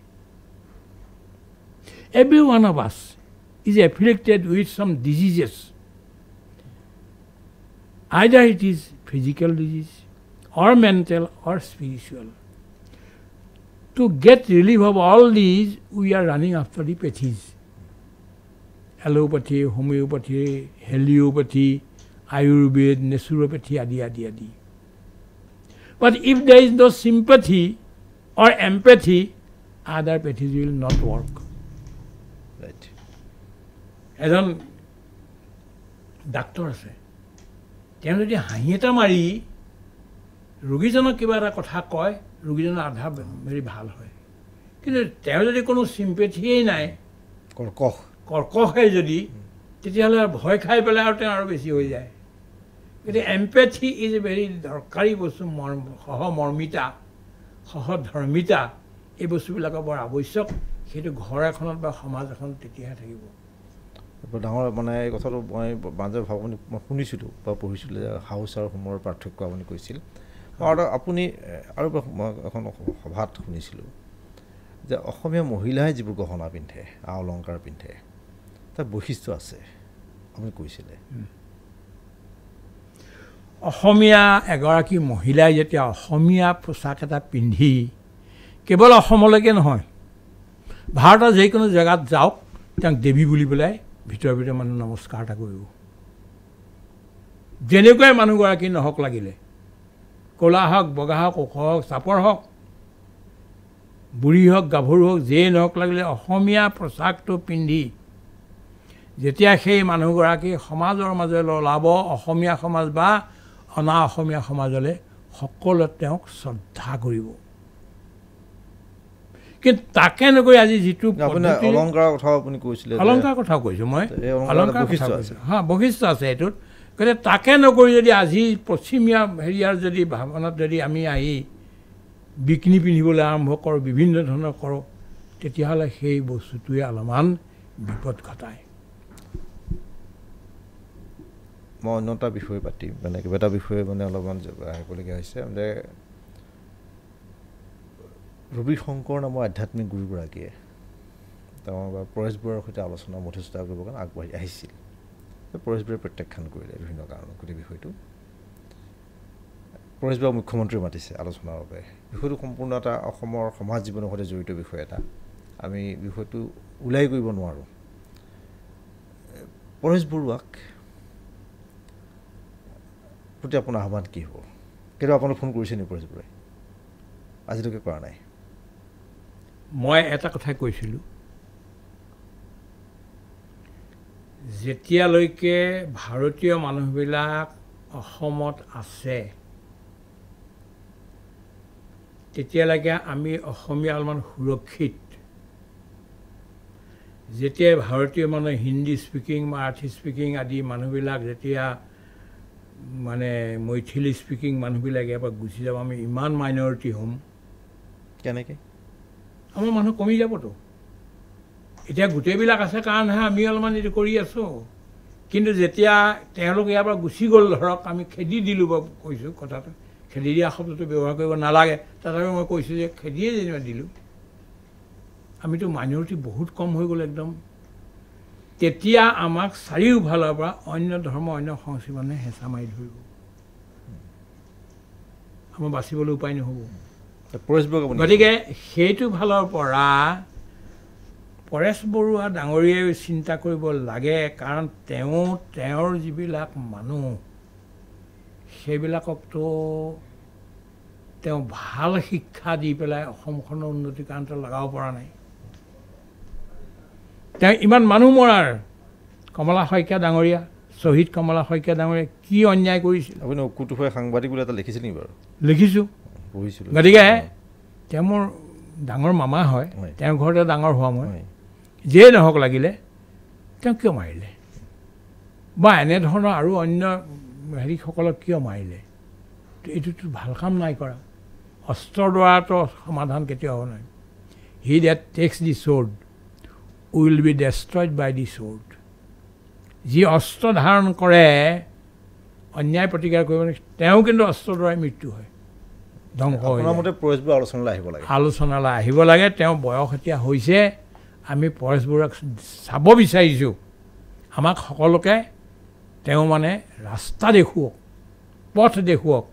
Every one of us is afflicted with some diseases, either it is physical disease or mental or spiritual. To get relief of all these, we are running after the pathies. Allopathy, homeopathy, heliopathy, Ayurveda, naturopathy, adi. But if there is no sympathy or empathy, other pathies will not work. Right. এজন doctor আছে, তেওঁ যদি হাঁহি এটা মাৰি ৰোগীজনক কিবা এটা কথা কয়, ৰোগীজনৰ আধা হেৰি ভাল হয়। কিন্তু তেওঁ যদি কোনো চিম্পেথিয়েই নাই, কৰ্কশে যদি, তেতিয়াহ'লে ভয় খাই পেলাই আৰু তেওঁ আৰু বেছি হৈ যায়। গতিকে এম্পেথি ইজ এ ভেৰি দৰকাৰী বস্তু, সহমৰ্মিতা, সহধৰ্মিতা, এই বস্তুবিলাকৰ বৰ আৱশ্যক। সেইটো ঘৰ এখনত বা সমাজ এখনত তেতিয়াহে থাকিব। ডাঙৰ মানে এই কথাটো মই মাজে ভাবনি মই শুনিছিলোঁ বা পঢ়িছিলোঁ যে হাউচ আৰু হোমৰ পাৰ্থক্য আপুনি কৈছিল। আৰু আপুনি আৰু মই এখন সভাত শুনিছিলোঁ যে অসমীয়া মহিলাই যিবোৰ গহনা পিন্ধে, আ অলংকাৰ পিন্ধে, তাৰ বৈশিষ্ট্য আছে, আপুনি কৈছিলে। অসমীয়া এগৰাকী মহিলাই যেতিয়া অসমীয়া পোচাক এটা পিন্ধি কেৱল অসমলৈকে নহয়, ভাৰতৰ যিকোনো জেগাত যাওক, তেওঁক দেৱী বুলি পেলাই ভিতৰে ভিতৰে মানুহ নমস্কাৰ এটা কৰিব। যেনেকুৱাই মানুহগৰাকী নহওক লাগিলে, ক'লা হওক, বগা হওক, ওখ হওক, চাপৰ হওক, বুঢ়ী হওক, গাভৰু হওক, যিয়ে নহওক লাগিলে, অসমীয়া পোচাকটো পিন্ধি যেতিয়া সেই মানুহগৰাকী সমাজৰ মাজলৈ ওলাব, অসমীয়া সমাজ বা অনা অসমীয়া সমাজলৈ, সকলোৱে তেওঁক শ্ৰদ্ধা কৰিব। কিন্তু তাকে নকৰি আজি যিটো অলংকাৰৰ কথা আপুনি কৈছিলে, অলংকাৰৰ কথাও কৈছোঁ মই, অলংকাৰ বৈশিষ্ট্য আছে এইটোত। গতিকে তাকে নকৰি যদি আজি পশ্চিমীয়া হেৰিয়াৰ যদি ভাৱনাত যদি আমি আহি বিকিনি পিন্ধিবলৈ আৰম্ভ কৰোঁ, বিভিন্ন ধৰণৰ কৰোঁ, তেতিয়াহ'লে সেই বস্তুটোৱে অলপমান বিপদ ঘটায়। মই অন্য এটা বিষয়ে পাতিম, মানে কিবা এটা বিষয়ে মানে অলপমান আহিবলগীয়া হৈছে। মানে ৰবি শংকৰ নামৰ আধ্যাত্মিক গুৰুগৰাকীয়ে তেওঁ পৰেশ বৰুৱাৰ সৈতে আলোচনা মধ্যস্থতা কৰিবৰ কাৰণে আগবাঢ়ি আহিছিল। পৰেশ বৰুৱাই প্ৰত্যাখ্যান কৰিলে বিভিন্ন কাৰণত গোটেই বিষয়টো। পৰেশ বৰুৱা মুখ্যমন্ত্ৰীয়ে মাতিছে আলোচনাৰ বাবে। বিষয়টো সম্পূৰ্ণ এটা অসমৰ সমাজ জীৱনৰ সৈতে জড়িত বিষয় এটা, আমি বিষয়টো ওলাই কৰিব নোৱাৰোঁ। পৰেশ বৰুৱাক প্ৰতি আপোনাৰ আহ্বান কি হ'ব? কেতিয়াবা আপোনাক ফোন কৰিছে নেকি পৰেশ বৰুৱাই? আজিলৈকে কৰা নাই। মই এটা কথাই কৈছিলোঁ, যেতিয়ালৈকে ভাৰতীয় মানুহবিলাক অসমত আছে, তেতিয়ালৈকে আমি অসমীয়া অলপমান সুৰক্ষিত। যেতিয়া ভাৰতীয় মানুহ হিন্দী স্পিকিং, মাৰাঠী স্পিকিং আদি মানুহবিলাক যেতিয়া মানে মৈথিলী স্পিকিং মানুহবিলাক ইয়াৰ পৰা গুচি যাব, আমি ইমান মাইনৰিটি হ'ম। কেনেকৈ? আমাৰ মানুহ কমি যাবতো। এতিয়া গোটেইবিলাক আছে কাৰণেহে আমি অলপমান এইটো কৰি আছোঁ। কিন্তু যেতিয়া তেওঁলোক ইয়াৰ পৰা গুচি গ'ল, ধৰক আমি খেদি দিলোঁ, বা কৈছোঁ কথাটো, খেদি দিয়া শব্দটো ব্যৱহাৰ কৰিব নালাগে, তথাপি মই কৈছোঁ যে খেদিয়ে যেনিবা দিলোঁ, আমিতো মাইনৰিটি বহুত কম হৈ গ'ল একদম। তেতিয়া আমাক চাৰিওফালৰ পৰা অন্য ধৰ্ম, অন্য সংস্কৃতি মানুহে হেঁচা মাৰি ধৰিব, আমাৰ বাচিবলৈ উপায় নহ'ব। গতিকে সেইটো ফালৰ পৰা পৰেশ বৰুৱা ডাঙৰীয়াই চিন্তা কৰিব লাগে, কাৰণ তেওঁৰ যিবিলাক মানুহ, সেইবিলাককতো তেওঁ ভাল শিক্ষা দি পেলাই অসমখনৰ উন্নতিৰ কাৰণতে লগাব পৰা নাই। তেওঁ ইমান মানুহ মৰাৰ, কমলা শইকীয়া ডাঙৰীয়া, শ্বহীদ কমলা শইকীয়া ডাঙৰীয়া কি অন্যায় কৰিছিল। আপুনি অকুত হৈ সাংবাদিক বুলি এটা লিখিছিল নেকি বাৰু? লিখিছোঁ, পঢ়িছিলোঁ। গতিকে তেওঁ মোৰ ডাঙৰ মামা হয়, তেওঁৰ ঘৰতে ডাঙৰ হোৱা মই। যিয়ে নহওক লাগিলে, তেওঁ কিয় মাৰিলে বা এনেধৰণৰ আৰু অন্য হেৰিসকলক কিয় মাৰিলে? এইটোতো ভাল কাম নাই কৰা। অস্ত্ৰৰ দ্বাৰাতো সমাধান কেতিয়াও নাই। He that takes the sword will be destroyed by the sword. যি অস্ত্ৰ ধাৰণ কৰে অন্যায় প্ৰতিকাৰ কৰিব, তেওঁ কিন্তু অস্ত্ৰৰ দ্বাৰাই মৃত্যু হয়, ধ্বংস হয়। আপোনাৰ মতে পৰেশ বৰুৱা আলোচনালৈ আহিব লাগে? আলোচনালৈ আহিব লাগে। তেওঁ বয়স এতিয়া হৈছে, আমি পৰেশ বৰুৱাক চাব বিচাৰিছোঁ আমাক সকলোকে তেওঁ মানে ৰাস্তা দেখুৱাওক পথ দেখুৱাওক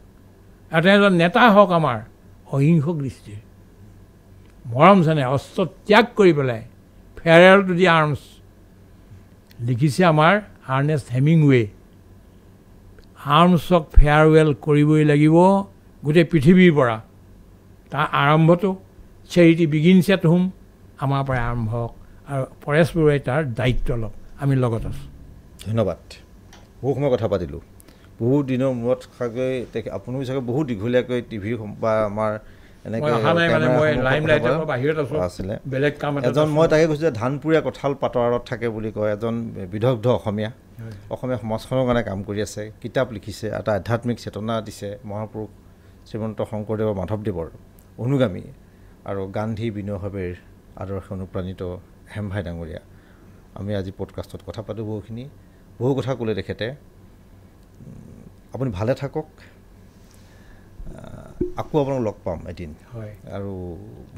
আৰু তেওঁ এজন নেতা হওক আমাৰ অহিংসক দৃষ্টিৰ মৰম চেনেহ অস্ত্ৰ ত্যাগ কৰি পেলাই ফেয়াৰৱেল টু দি আৰ্মছ লিখিছে আমাৰ আৰ্নেষ্ট হেমিংৱে আৰ্মছক ফেয়াৰৱেল কৰিবই লাগিব গোটেই পৃথিৱীৰ পৰা তাৰ আৰম্ভটো চেৰিটি বিগিনছ এট হোম আমাৰ পৰাই আৰম্ভ হওক আৰু পৰেশ বৰুৱাই তাৰ দায়িত্ব লওক আমি লগত আছোঁ ধন্যবাদ বহু সময় কথা পাতিলোঁ বহু দিনৰ মূৰত চাগৈ আপুনিও চাগৈ বহু দীঘলীয়াকৈ টিভিৰ বা আমাৰ আছিলে এজন মই তাকে কৈছোঁ যে ধানপুৰীয়া কঁঠাল পাতৰ আঁৰত থাকে বুলি কয় এজন বিদগ্ধ অসমীয়া সমাজখনৰ কাৰণে কাম কৰি আছে কিতাপ লিখিছে এটা আধ্যাত্মিক চেতনা দিছে মহাপুৰুষ শ্ৰীমন্ত শংকৰদেৱ মাধৱদেৱৰ অনুগামী আৰু গান্ধী বিনয় আদৰ্শ অনুপ্ৰাণিত হেমভাই ডাঙৰীয়া আমি আজি পডকাষ্টত কথা পাতোঁ বহু কথা ক'লে তেখেতে আপুনি ভালে থাকক আকৌ আপোনাক লগ পাম এদিন আৰু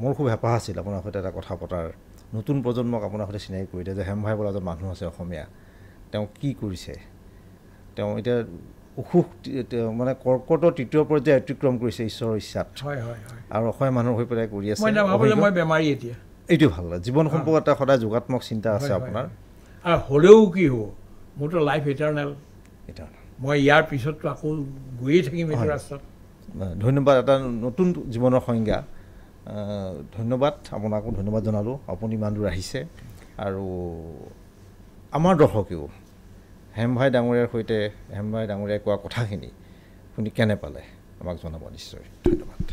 মোৰ খুব হেঁপাহ আছিল আপোনাৰ সৈতে এটা কথা পতাৰ নতুন প্ৰজন্মক আপোনাৰ সৈতে চিনাকি কৰি দিয়ে যে হেমভাই বোলা এজন মানুহ আছে অসমীয়া তেওঁ কি কৰিছে তেওঁ এতিয়া অসুখ মানে কৰ্কটৰ তৃতীয় পৰ্যায় অতিক্ৰম কৰিছে ঈশ্বৰৰ ইচ্ছাত আৰু অসমীয়া মানুহৰ হৈ পেলাই কৰি আছে এইটো ভাল লাগে জীৱন সম্পৰ্কত এটা সদায় যোগাত্মক চিন্তা আছে আপোনাৰ আৰু হ'লেও কি হ'ব মোৰতো লাইফ ইটাৰনেল মই ইয়াৰ পিছততো আকৌ গৈয়ে থাকিম এইটো ৰাস্তাত ধন্যবাদ এটা নতুন জীৱনৰ সংজ্ঞা ধন্যবাদ আপোনাকো ধন্যবাদ জনালোঁ আপুনি ইমান দূৰ আহিছে আৰু আমাৰ দৰ্শকেও হেমভাই ডাঙৰীয়াৰ সৈতে হেমভাই ডাঙৰীয়াই কোৱা কথাখিনি শুনি কেনে পালে আমাক জনাব নিশ্চয় ধন্যবাদ